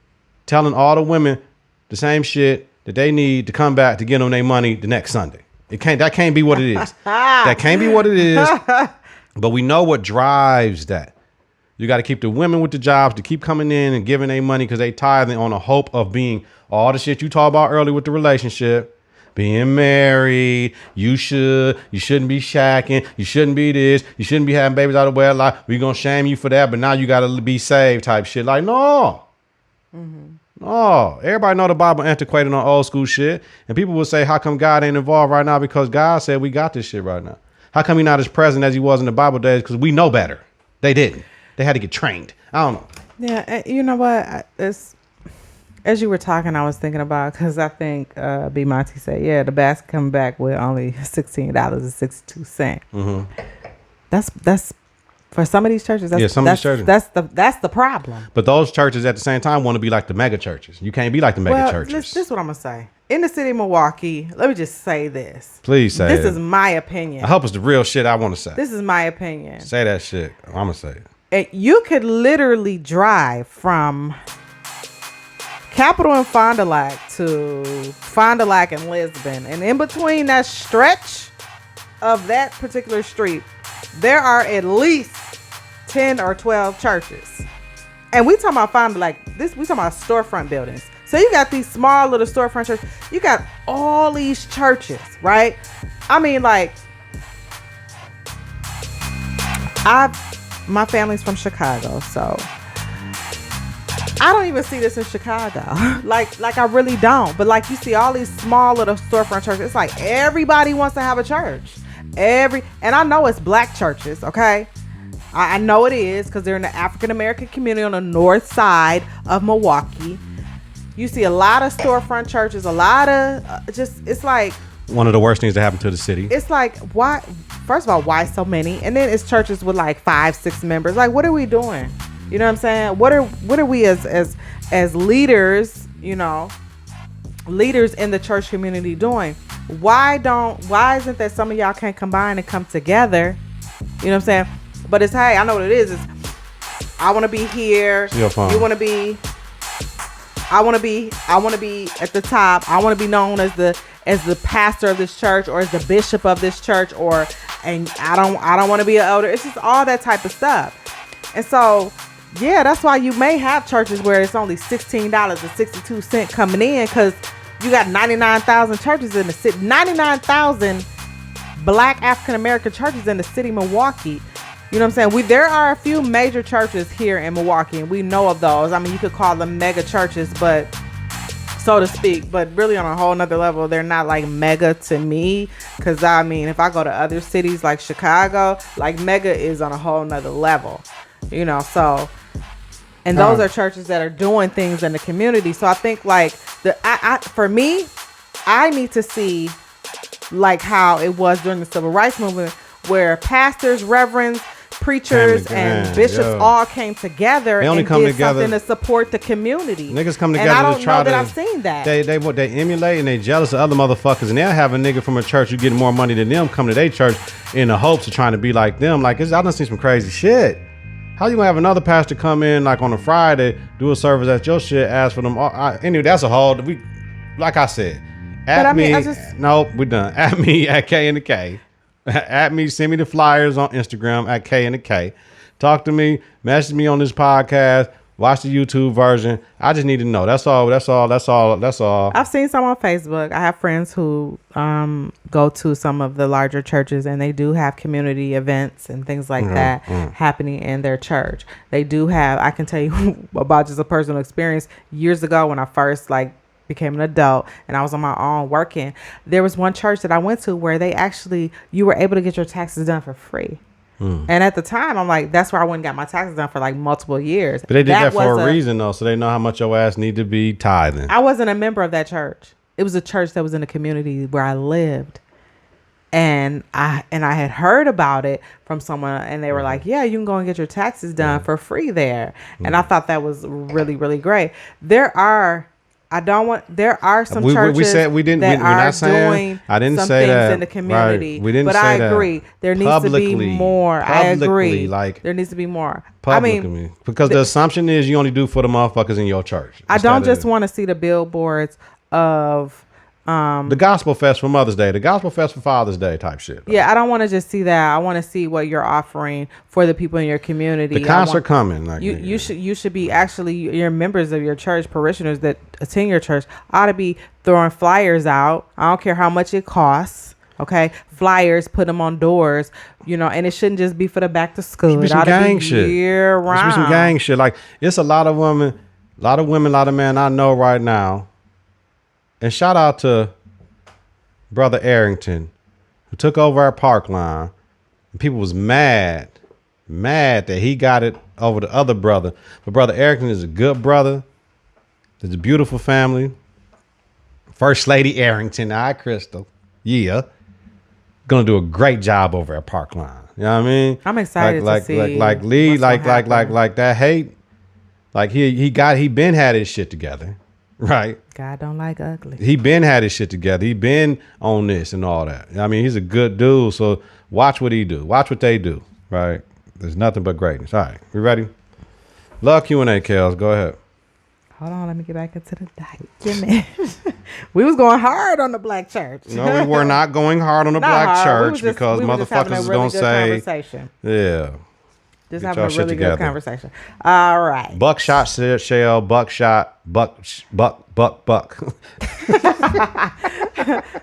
telling all the women the same shit that they need to come back to get them their money the next Sunday. That can't be what it is. That can't be what it is. But we know what drives that. You got to keep the women with the jobs to keep coming in and giving their money, because they tithing on the hope of being all the shit you talked about earlier with the relationship, being married. You shouldn't be shacking. You shouldn't be this. You shouldn't be having babies out of wedlock. We're going to shame you for that, but now you got to be saved type shit. Like, no. Mm-hmm. No. Everybody know the Bible antiquated on old school shit. And people will say, how come God ain't involved right now? Because God said we got this shit right now. How come he not as present as he was in the Bible days? Because we know better. They didn't. They had to get trained. I don't know. Yeah, you know what? As you were talking, I was thinking about, because I think B. Monty said, yeah, the basket coming back with only $16.62. Mm-hmm. That's for some of these churches. That's the problem. But those churches at the same time want to be like the mega churches. You can't be like the mega churches. This is what I'm gonna say. In the city of Milwaukee, let me just say this. Please say this. This is my opinion. I hope it's the real shit I want to say. This is my opinion. Say that shit. I'm gonna say it. You could literally drive from Capitol and Fond du Lac to Fond du Lac and Lisbon, and in between that stretch of that particular street, there are at least 10 or 12 churches. And we talking about Fond du Lac. We talking about storefront buildings. So you got these small little storefront churches. You got all these churches, right? I mean, like, My family's from Chicago, so I don't even see this in Chicago. like I really don't. But like you see all these small little storefront churches. It's like everybody wants to have a church. And I know it's black churches, okay? I know it is because they're in the African American community on the north side of Milwaukee. You see a lot of storefront churches, a lot of it's like one of the worst things that happened to the city. It's like, why? First of all, why so many? And then it's churches with like 5-6 members. Like, what are we doing? You know what I'm saying? What are we as leaders, you know, leaders in the church community doing? Why isn't that some of y'all can't combine and come together? You know what I'm saying? But it's, hey, I know what it is. It's, I want to be here. You want to be, I want to be at the top. I want to be known as the pastor of this church or as the bishop of this church, and I don't want to be an elder. It's just all that type of stuff. And so, yeah, that's why you may have churches where it's only $16.62 coming in, because you got 99,000 churches in the city, 99,000 black African American churches in the city of Milwaukee. You know what I'm saying? There are a few major churches here in Milwaukee, and we know of those. I mean, you could call them mega churches, but so to speak, but really on a whole nother level, they're not like mega to me. Because I mean, if I go to other cities like Chicago, like mega is on a whole nother level, you know. So, and those are churches that are doing things in the community. So I think like for me, I need to see like how it was during the Civil Rights Movement, where pastors, reverends, preachers, and bishops all came together and did something to support the community. Niggas come together and I don't to try know that to. I've seen that. They emulate and they jealous of other motherfuckers, and they'll have a nigga from a church who getting more money than them come to their church in the hopes of trying to be like them. Like, I done seen some crazy shit. How you gonna have another pastor come in like on a Friday, do a service at your shit, ask for them? Anyway, that's a whole. Like I said, no, we're done. At me at K and the K. At me, send me the flyers on Instagram at K and the K. Talk to me, message me on this podcast, watch the YouTube version. I just need to know. That's all. I've seen some on Facebook. I have friends who go to some of the larger churches, and they do have community events and things like that happening in their church. They do have, I can tell you about just a personal experience. Years ago when I first became an adult and I was on my own working, there was one church that I went to where you were able to get your taxes done for free. And at the time, I'm like, that's where I went and got my taxes done for like multiple years. But they did that for a reason though, so they know how much your ass need to be tithing. I wasn't a member of that church. It was a church that was in the community where I lived. And I had heard about it from someone, and they were like, yeah, you can go and get your taxes done for free there. And I thought that was really, really great. There are some churches that are doing some things in the community. Right. We didn't but say I that. agree. There needs to be more. I agree. There needs to be more. Publicly. Because the assumption is you only do for the motherfuckers in your church. I don't just want to see the billboards of the Gospel Fest for Mother's Day, the Gospel Fest for Father's Day type shit. Though. Yeah, I don't want to just see that. I want to see what you're offering for the people in your community. The concert coming. You should be actually, your members of your church, parishioners that attend your church ought to be throwing flyers out. I don't care how much it costs. Okay, flyers, put them on doors, you know, and it shouldn't just be for the back to school. It ought to be year round. It should be some gang shit. Like, it's a lot of women, a lot of men I know right now. And shout out to Brother Arrington, who took over our Parkline. And people was mad that he got it over the other brother. But Brother Arrington is a good brother. There's a beautiful family. First Lady Arrington, Crystal. Yeah. Gonna do a great job over at Parkline. You know what I mean? I'm excited to see like Lee, like that hate. Like he been had his shit together. Right. God don't like ugly. He been had his shit together. He been on this and all that. I mean, he's a good dude. So watch what he do. Watch what they do. Right. There's nothing but greatness. All right. We ready? Love Q&A, Kelz. Go ahead. Hold on. Let me get back into the diet. We was going hard on the black church. No, we were not going hard on the black church because motherfuckers is going to say. Yeah. Just Get having a y'all shit really together. good conversation. All right. Buckshot, shell, buckshot, buck.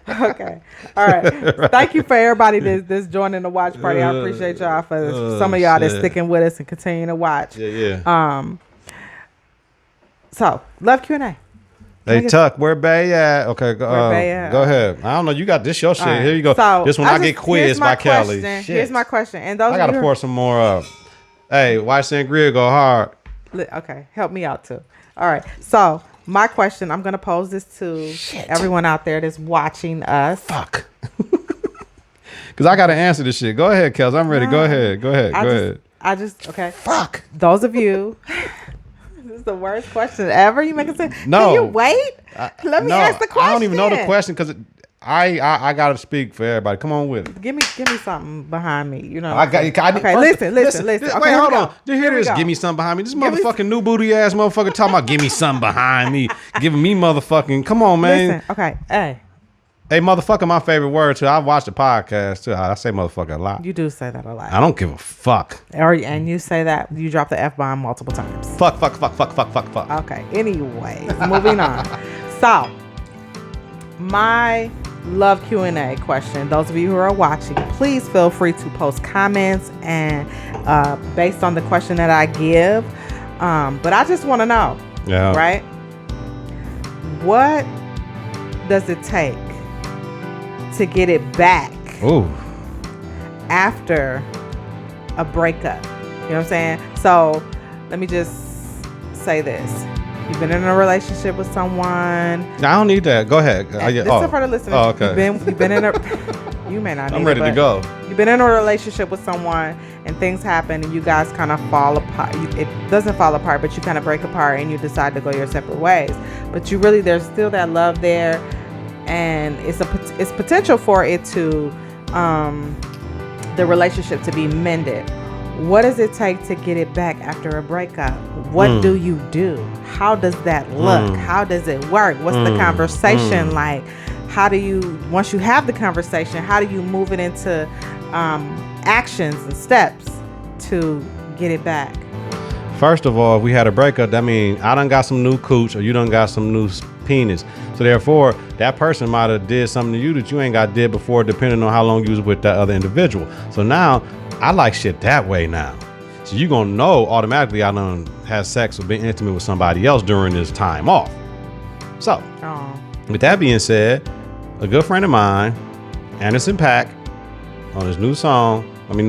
Okay. All right. Thank you for everybody that's joining the watch party. I appreciate y'all for some of y'all that's shit. sticking with us and continuing to watch. Yeah. So love Q&A. Hey, Tuck, where Bay at? Okay, go Bay at? go ahead. I don't know. You got this your shit. All right. Here you go. So, this one I get quizzed by Kelly. Question. Shit. Here's my question. And those I gotta pour some more up. Hey, White Sangria go hard. Okay, help me out too. All right. So my question, I'm gonna pose this to everyone out there that's watching us. Fuck. Because I gotta answer this shit. Go ahead, Kelz. I'm ready. Go ahead. Go ahead. Okay. Fuck. Those of you. This is the worst question ever. You make it say, No. Can you wait? Let me ask the question. I don't even know the question because I gotta speak for everybody. Come on with it. Give me something behind me. You know. Okay, listen. Wait, Okay, hold on. Did you hear this? go. Give me something behind me. This motherfucking new booty ass motherfucker talking about give me something behind me. Giving me motherfucking. Come on, man. Listen. Okay. Hey, motherfucker, my favorite word too. I watch the podcast too. I say motherfucker a lot. You do say that a lot. I don't give a fuck. And you say that you drop the F-bomb multiple times. Fuck. Okay. Anyway, moving on. So, my love Q&A question. Those of you who are watching, please feel free to post comments and based on the question that I give. But I just want to know, right? What does it take to get it back after a breakup? You know what I'm saying? So let me just say this. You've been in a relationship with someone. I don't need that. Go ahead. This is for the listeners. Oh, okay. You've been in a you may not need I'm ready it, to go. You've been in a relationship with someone and things happen and you guys kind of fall apart. It doesn't fall apart, but you kind of break apart and you decide to go your separate ways. But you really, there's still that love there, and it's potential for it to the relationship to be mended. What does it take to get it back after a breakup? What do you do? How does that look? How does it work? What's the conversation like? How do you, once you have the conversation, how do you move it into actions and steps to get it back? First of all, if we had a breakup, that means I done got some new cooch or you done got some new penis. So therefore, that person might have did something to you that you ain't got did before, depending on how long you was with that other individual. So now, I like shit that way now. So you gonna know automatically I done had sex or been intimate with somebody else during this time off. So, with that being said, a good friend of mine, Anderson Paak, on his new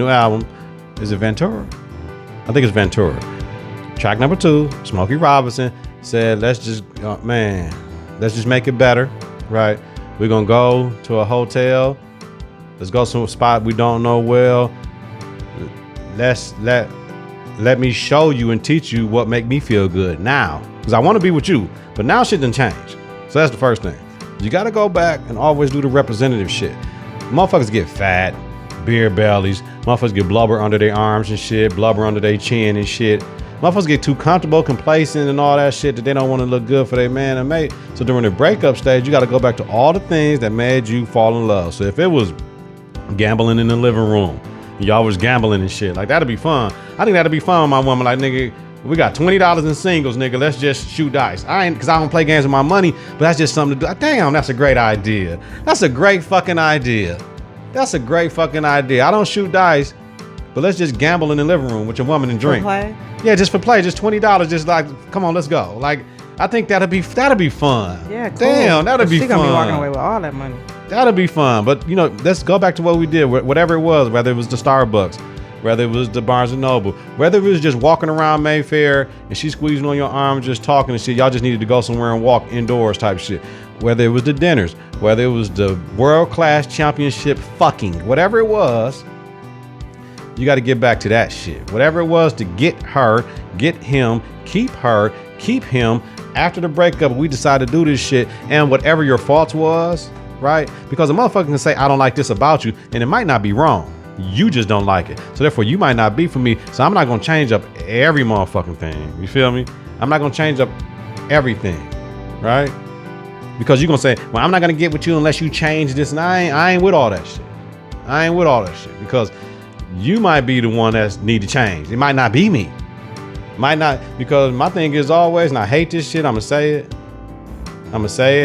album, is it Ventura? I think it's Ventura. Track number 2, Smokey Robinson said, let's just make it better, right? We're gonna go to a hotel. Let's go to a spot we don't know well. Let me show you and teach you what make me feel good now. Because I want to be with you, but now shit done changed. So that's the first thing. You got to go back and always do the representative shit. Motherfuckers get fat, beer bellies. Motherfuckers get blubber under their arms and shit, blubber under their chin and shit. Motherfuckers get too comfortable, complacent, and all that shit that they don't want to look good for their man and mate. So during the breakup stage, you got to go back to all the things that made you fall in love. So if it was gambling in the living room, y'all was gambling and shit, like that'd be fun. I think that'd be fun with my woman. Like, nigga, we got $20 in singles, nigga. Let's just shoot dice. Cause I don't play games with my money, but that's just something to do. Damn, that's a great idea. That's a great fucking idea. I don't shoot dice, but let's just gamble in the living room with your woman and drink. For play? Yeah, just for play, just $20. Just like, come on, let's go. Like, I think that'd be fun. Yeah, cool. Damn, that'd be fun. She gonna be walking away with all that money. That'll be fun. But, you know, let's go back to what we did. Whatever it was, whether it was the Starbucks, whether it was the Barnes & Noble, whether it was just walking around Mayfair and she squeezing on your arm, just talking and shit. Y'all just needed to go somewhere and walk indoors type shit. Whether it was the dinners, whether it was the world-class championship fucking, whatever it was, you got to get back to that shit. Whatever it was to get her, get him, keep her, keep him. After the breakup, we decided to do this shit, and whatever your faults was, right? Because a motherfucker can say, I don't like this about you, and it might not be wrong. You just don't like it. So therefore, you might not be for me. So I'm not going to change up every motherfucking thing. You feel me? I'm not going to change up everything, right? Because you're going to say, well, I'm not going to get with you unless you change this. And I ain't with all that shit. Because you might be the one that need to change. It might not be me. Might not, because my thing is always, and I hate this shit, I'm gonna say it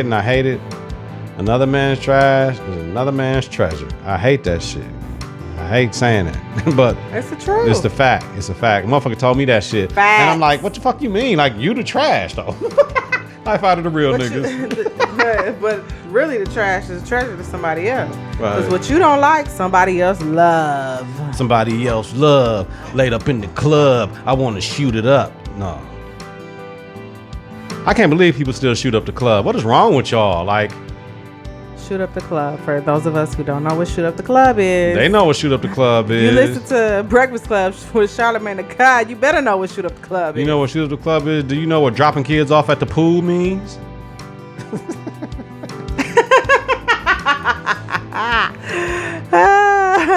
and I hate it. Another man's trash is another man's treasure. I hate that shit. I hate saying it, but it's the truth. It's the fact. It's a fact. Motherfucker told me that shit. Facts. And I'm like, what the fuck you mean? Like, you the trash, though. Life out of the real niggas. But really, the trash is treasure to somebody else. Right. Because what you don't like, somebody else love. Somebody else love. Laid up in the club. I want to shoot it up. No. I can't believe people still shoot up the club. What is wrong with y'all? Like, Shoot Up the Club. For those of us who don't know what Shoot Up the Club is. they know what shoot up the club is. You listen to Breakfast Club with Charlamagne the God, you better know what Shoot Up the Club is. You know what shoot up the club is? Do you know what dropping kids off at the pool means?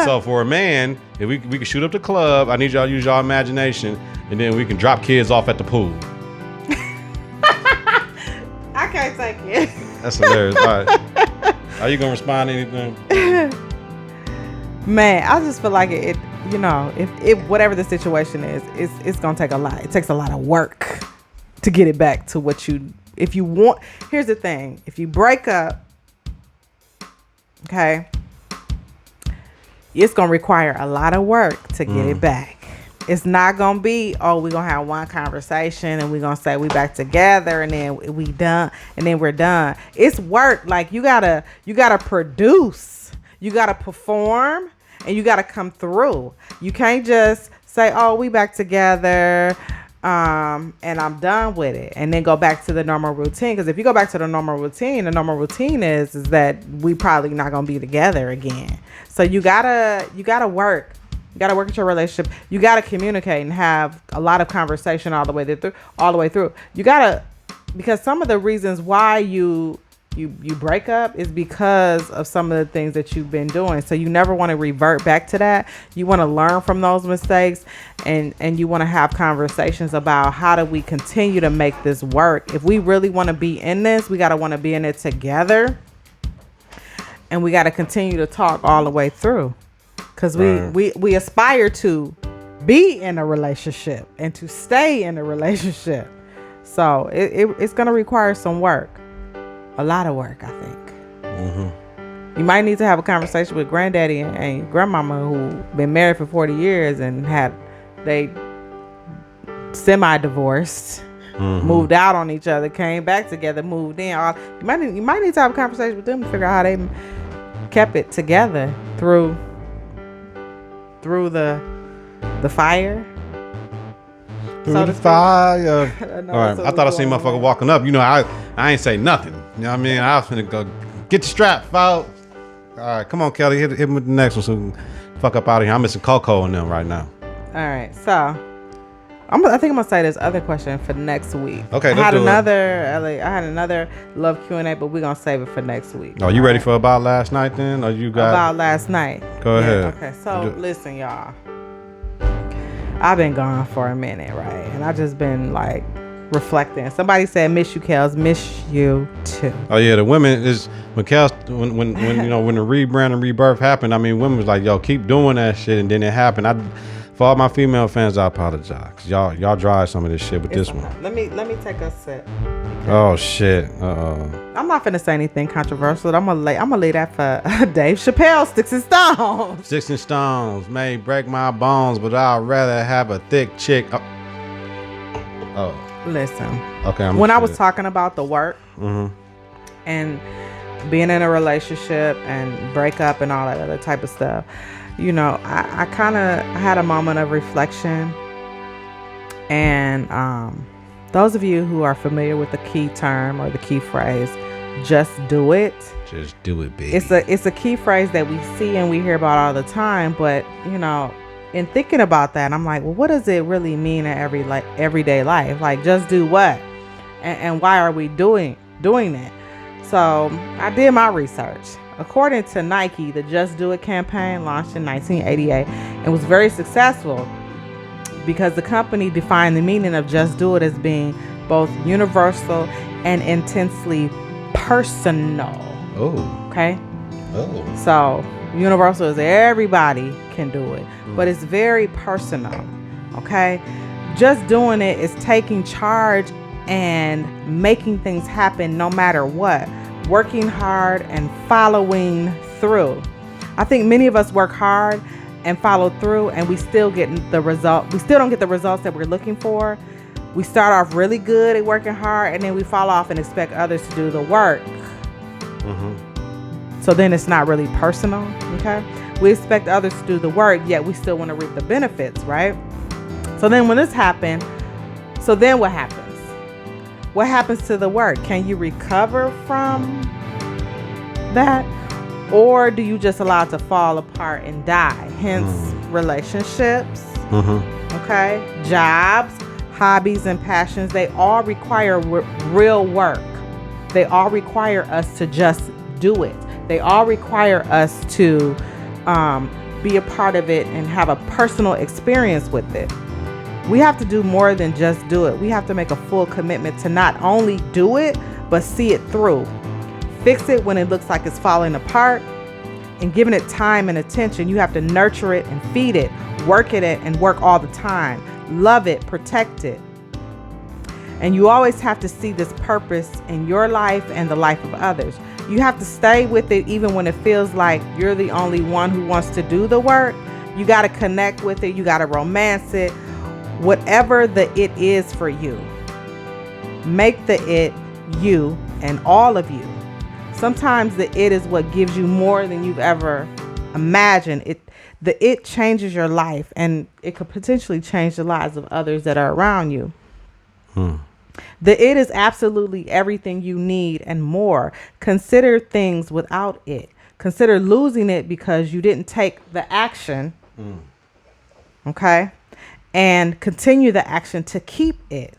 So for a man, if we can shoot up the club, I need y'all to use y'all imagination, and then we can drop kids off at the pool. I can't take it. That's hilarious. All right. Are you gonna respond to anything? Man, I just feel like it you know, if whatever the situation is, it's gonna take a lot. It takes a lot of work to get it back to what you, if you want. Here's the thing: if you break up, okay, it's gonna require a lot of work to get it back. It's not gonna be, oh, we're gonna have one conversation and we're gonna say we back together and then we done and then we're done. It's work. Like you gotta produce, you gotta perform, and you gotta come through. You can't just say, oh, we back together, and I'm done with it, and then go back to the normal routine. Because if you go back to the normal routine is that we probably not gonna be together again. So you gotta work. You gotta work at your relationship. You gotta communicate and have a lot of conversation all the way through. You gotta, because some of the reasons why you break up is because of some of the things that you've been doing. So you never want to revert back to that. You want to learn from those mistakes, and you want to have conversations about how do we continue to make this work. If we really want to be in this, we gotta want to be in it together, and we gotta continue to talk all the way through. Because we aspire to be in a relationship and to stay in a relationship. So it's going to require some work. A lot of work, I think. Mm-hmm. You might need to have a conversation with granddaddy and grandmama who been married for 40 years and they semi-divorced, moved out on each other, came back together, moved in. You might need to have a conversation with them to figure out how they kept it together through the fire. Through the fire. All right. I thought I seen motherfucker walking up. You know, I ain't say nothing. You know what I mean? I was finna go get the strap, folks. All right, come on, Kelly. Hit him with the next one so we can fuck up out of here. I'm missing Coco and them right now. All right, so I think I'm gonna say this other question for next week. Okay, I had another love Q&A, but we're gonna save it for next week. Oh, you ready for About Last Night then? Or you got About Last Night? Go ahead. Okay, so listen, y'all. I've been gone for a minute, right? And I just been like reflecting. Somebody said, "Miss you, Kelz. Miss you too." Oh yeah, the women is when Kelz when you know when the rebrand and rebirth happened. I mean, women was like, "Yo, keep doing that shit," and then it happened. For all my female fans, I apologize. Y'all drive some of this shit with this one. Let me take a sip. Oh shit. I'm not finna say anything controversial. I'm gonna lay that for Dave Chappelle. Sticks and Stones. Sticks and stones may break my bones, but I'd rather have a thick chick. Oh. Listen. Okay. When I was talking about the work and being in a relationship and break up and all that other type of stuff, you know, I kind of had a moment of reflection. And those of you who are familiar with the key term or the key phrase, just do it. Just do it, baby. It's a key phrase that we see and we hear about all the time. But, you know, in thinking about that, I'm like, well, what does it really mean in everyday life? Like, just do what? And why are we doing it? So I did my research. According to Nike, the Just Do It campaign launched in 1988 and was very successful because the company defined the meaning of just do it as being both universal and intensely personal. Oh. Okay? Oh. So universal is everybody can do it, but it's very personal. Okay, just doing it is taking charge and making things happen no matter what. Working hard and following through. I think many of us work hard and follow through, and we still get the result. We still don't get the results that we're looking for. We start off really good at working hard, and then we fall off and expect others to do the work. So then it's not really personal. Okay, we expect others to do the work, yet we still want to reap the benefits, right? So then when this happened, so then what happens? What happens to the work? Can you recover from that? Or do you just allow it to fall apart and die? Hence, relationships, okay, jobs, hobbies, and passions. They all require real work. They all require us to just do it. They all require us to be a part of it and have a personal experience with it. We have to do more than just do it. We have to make a full commitment to not only do it, but see it through. Fix it when it looks like it's falling apart, and giving it time and attention. You have to nurture it and feed it, work at it, and work all the time. Love it, protect it. And you always have to see this purpose in your life and the life of others. You have to stay with it even when it feels like you're the only one who wants to do the work. You got to connect with it. You got to romance it. Whatever the it is for you, make the it you and all of you. Sometimes the it is what gives you more than you've ever imagined. The it changes your life, and it could potentially change the lives of others that are around you. The it is absolutely everything you need and more. Consider things without it. Consider losing it because you didn't take the action. Okay? And continue the action to keep it.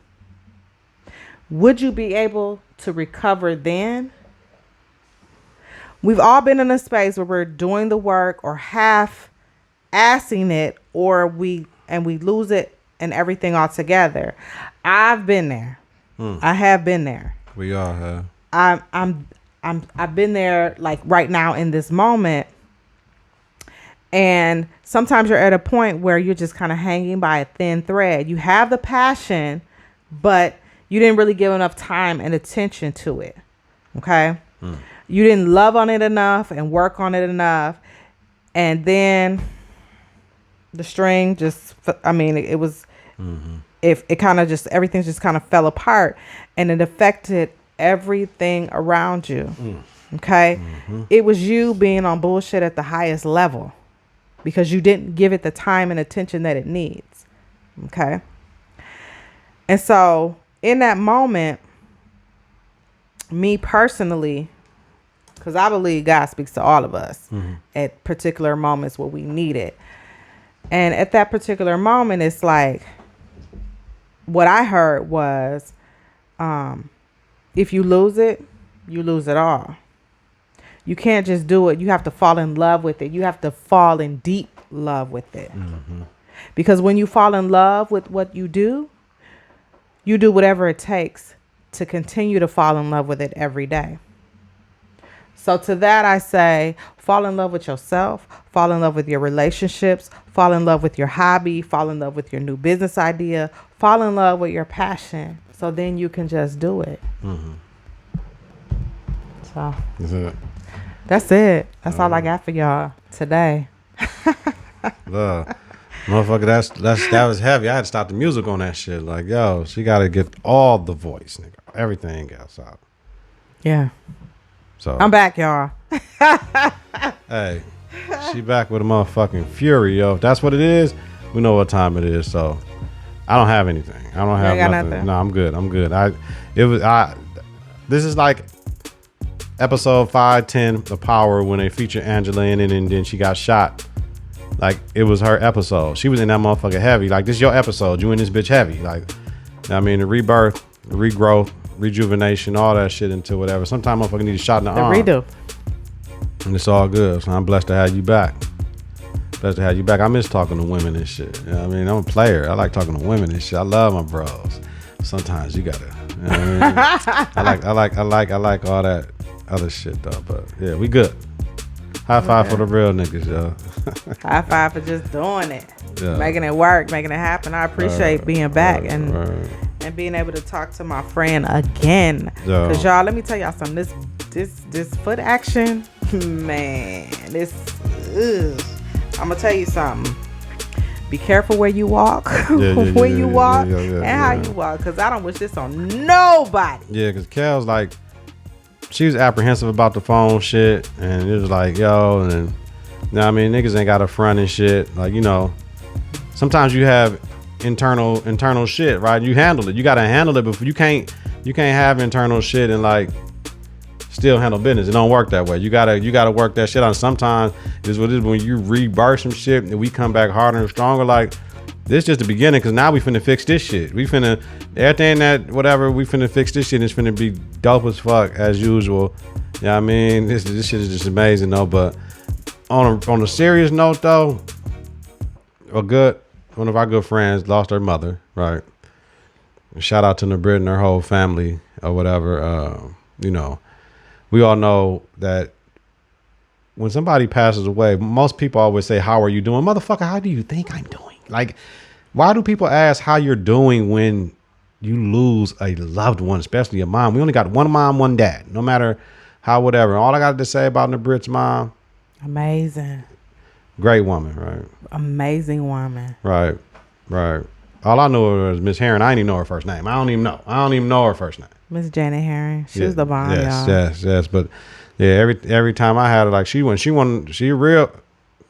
Would you be able to recover then? We've all been in a space where we're doing the work or half-assing it, or we lose it and everything altogether. I've been there. I have been there. We all have. I've been there, like right now in this moment. And sometimes you're at a point where you're just kind of hanging by a thin thread. You have the passion, but you didn't really give enough time and attention to it. Okay? You didn't love on it enough and work on it enough. And then the string just, it was, it kind of just, everything just kind of fell apart, and it affected everything around you. Okay? It was you being on bullshit at the highest level, because you didn't give it the time and attention that it needs. Okay? And so in that moment, me personally, because I believe God speaks to all of us at particular moments where we need it. And at that particular moment, it's like, what I heard was, if you lose it, you lose it all. You can't just do it. You have to fall in love with it. You have to fall in deep love with it. Because when you fall in love with what you do whatever it takes to continue to fall in love with it every day. So to that, I say, fall in love with yourself, fall in love with your relationships, fall in love with your hobby, fall in love with your new business idea, fall in love with your passion. So then you can just do it. So that's it. That's all I got for y'all today. Motherfucker, that was heavy. I had to stop the music on that shit. Like, yo, she got to get all the voice, nigga. Everything else out. Yeah. So I'm back, y'all. Hey, she back with a motherfucking fury, yo. If that's what it is, we know what time it is. So I don't have anything. I don't have nothing. No, I'm good. This is like episode 510, The Power, when they feature Angela in it, and then she got shot. Like, it was her episode. She was in that motherfucker heavy. Like, this is your episode. You in this bitch heavy. Like, I mean, the rebirth, the regrowth, rejuvenation, all that shit into whatever. Sometimes motherfucker need a shot in the arm. Redo. And it's all good. So I'm blessed to have you back. I miss talking to women and shit. You know what I mean? I'm a player. I like talking to women and shit. I love my bros. Sometimes you gotta, you know what I mean? I like all that other shit though. But yeah, we good. High five for the real niggas, yo. High five for just doing it. Yeah. Making it work, making it happen. I appreciate being back and Right. being able to talk to my friend again. Yeah. Cause y'all, let me tell y'all something. This foot action, man. I'm gonna tell you something. Be careful where you walk, when you walk, and how you walk. Cause I don't wish this on nobody. Yeah, cause Kelz, like, she was apprehensive about the phone shit, and it was like, yo, and then, you know what I mean, niggas ain't got a front and shit. Like, you know, sometimes you have internal shit, right? You handle it. You gotta handle it, but you can't have internal shit and like still handle business. It don't work that way. You gotta work that shit out. Sometimes is what it is when you rebirth some shit and we come back harder and stronger. Like, this just the beginning, because now we finna fix this shit. We finna everything that whatever we finna fix this shit. It's finna be dope as fuck as usual. Yeah, you know what I mean, this shit is just amazing though. But on a serious note though, one of our good friends lost her mother. Right. Shout out to Brit and her whole family or whatever. You know, we all know that when somebody passes away, most people always say, "How are you doing, motherfucker? How do you think I'm doing?" Like, why do people ask how you're doing when you lose a loved one, especially a mom? We only got one mom, one dad, no matter how, whatever. All I got to say about Brit's mom, amazing. Great woman, right? Amazing woman. Right. All I know was Miss Herring. I didn't even know her first name. I don't even know her first name. Miss Janet Herring. She was the bomb, y'all. Yes. But yeah, every time I had her, like she real. She was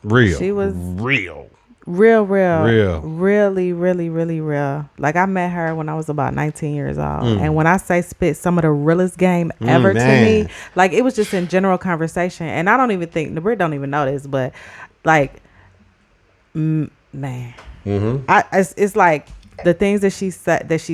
real. Really, really, really real. Like, I met her when I was about 19 years old. And when I say spit some of the realest game ever to me, like, it was just in general conversation. And I don't even think, the Brit don't even know this, but like, man, it's like the things that she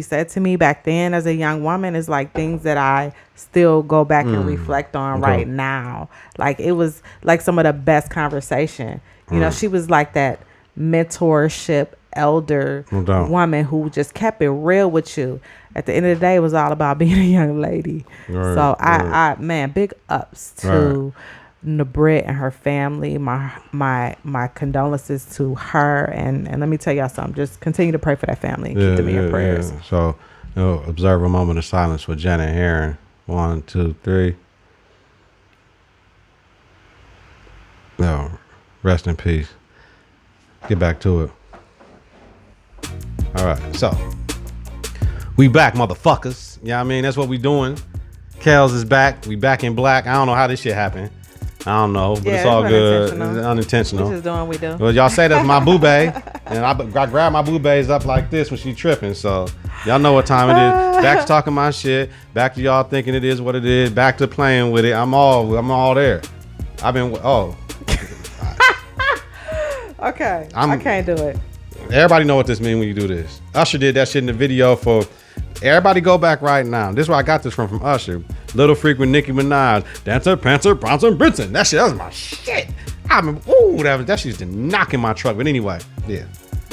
said to me back then as a young woman is like things that I still go back and reflect on right now. Like, it was like some of the best conversation. You know, she was like that mentorship elder woman who just kept it real with you. At the end of the day, it was all about being a young lady. So I man, big ups to Brit and her family. My condolences to her, and let me tell y'all something. Just continue to pray for that family and keep them in your prayers. Yeah. So, observe a moment of silence for Janet Herring. 1, 2, 3. No, rest in peace. Get back to it. All right, so we back, motherfuckers. Yeah, I mean, that's what we doing. Kelz is back. We back in black. I don't know how this shit happened. I don't know, but it's all good. It's unintentional. We just doing what we do. Well, y'all say that's my boo bae, and I grab my boo baes up like this when she tripping. So y'all know what time it is. Back to talking my shit. Back to y'all thinking it is what it is. Back to playing with it. I'm all there. Okay, I can't do it. Everybody know what this means when you do this. Usher did that shit in the video for. Everybody go back right now. This is where I got this from Usher. Little Freak with Nicki Minaj. Dancer, Panther, Bronson, Brinson. That was my shit. I mean, that shit used to knock in my truck. But anyway, yeah.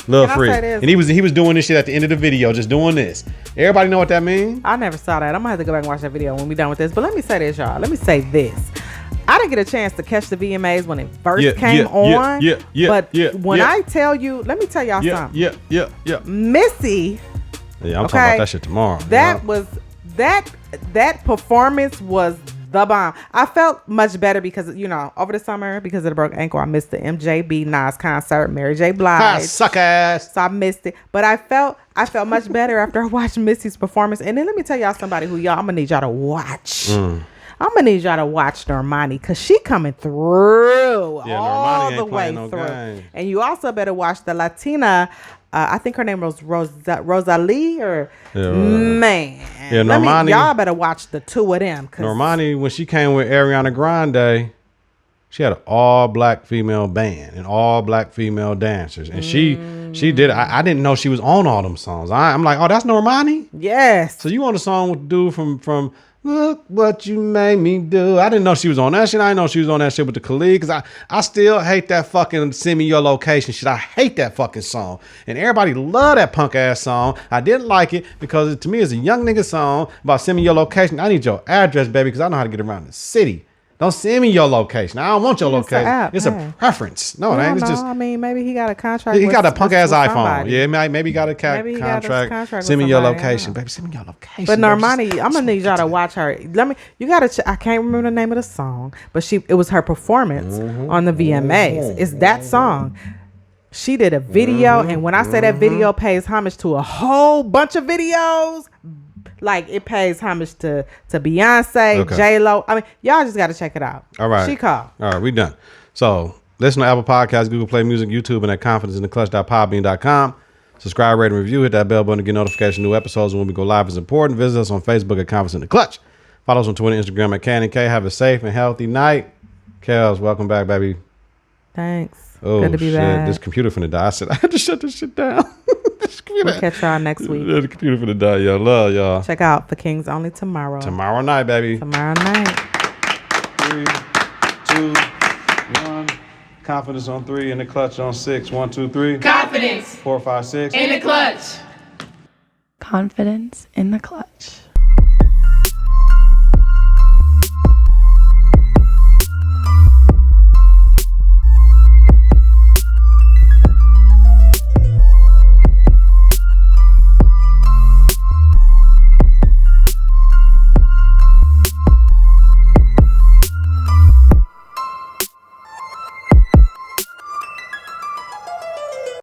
Little Freak. And he was doing this shit at the end of the video, just doing this. Everybody know what that means? I never saw that. I'm gonna have to go back and watch that video when we done with this. But let me say this, y'all. Let me say this. I didn't get a chance to catch the VMAs when it first came on. But when I tell you, let me tell y'all something. Missy. Yeah, I'm talking about that shit tomorrow. That was that performance was the bomb. I felt much better because, over the summer, because of the broke ankle, I missed the MJB Nas concert, Mary J. Blige. Suck ass. So I missed it. But I felt much better after I watched Missy's performance. And then let me tell y'all somebody who I'm gonna need y'all to watch. I'm gonna need y'all to watch Normani, because she coming through all the way through. And you also better watch the Latina. I think her name was Rosalie man. Yeah, Normani. Y'all better watch the two of them. Normani, when she came with Ariana Grande, she had an all black female band and all black female dancers, and she did. I didn't know she was on all them songs. I'm like, oh, that's Normani. Yes. So you on the song with the dude from Look What You Made Me Do. I didn't know she was on that shit. I didn't know she was on that shit with the Khalid, because I still hate that fucking Send Me Your Location shit. I hate that fucking song. And everybody love that punk ass song. I didn't like it because to me it's a young nigga song about send me your location. I need your address, baby, because I know how to get around the city. Don't send me your location. I don't want your It's an location. app, It's hey. a preference. No, it I ain't. don't It's know. just I mean, maybe he got a contract. he got a punk ass with iPhone. somebody. Yeah, maybe he got a Maybe he got a contract. contract Send with me your somebody, I location, don't know. baby. Send me your location. But baby. Normani, I'm gonna need y'all to watch her. You gotta. I can't remember the name of the song, but it was her performance on the VMAs. It's that song. She did a video, and when I say that video pays homage to a whole bunch of videos, like it pays homage to Beyonce, Okay. J-Lo. I mean, y'all just gotta check it out. All right. She called. All right, we done. So listen to Apple Podcasts, Google Play Music, YouTube, and at confidenceintheclutch.podbean.com. Subscribe, rate, and review. Hit that bell button to get notification of new episodes when we go live is important. Visit us on Facebook at Confidence in the Clutch. Follow us on Twitter and Instagram at Cannon K. Have a safe and healthy night. Kelz, welcome back, baby. Thanks. Oh, Good to be shit. back. This computer finna die. I said I had to shut this shit down. This computer. We'll catch y'all next week. The computer finna die, y'all. Love y'all. Check out The Kings Only tomorrow. Tomorrow night, baby. Tomorrow night. 3, 2, 1. Confidence on 3 and the clutch on 6. 1, 2, 3. Confidence 4, 5, 6. in the clutch. Confidence in the clutch.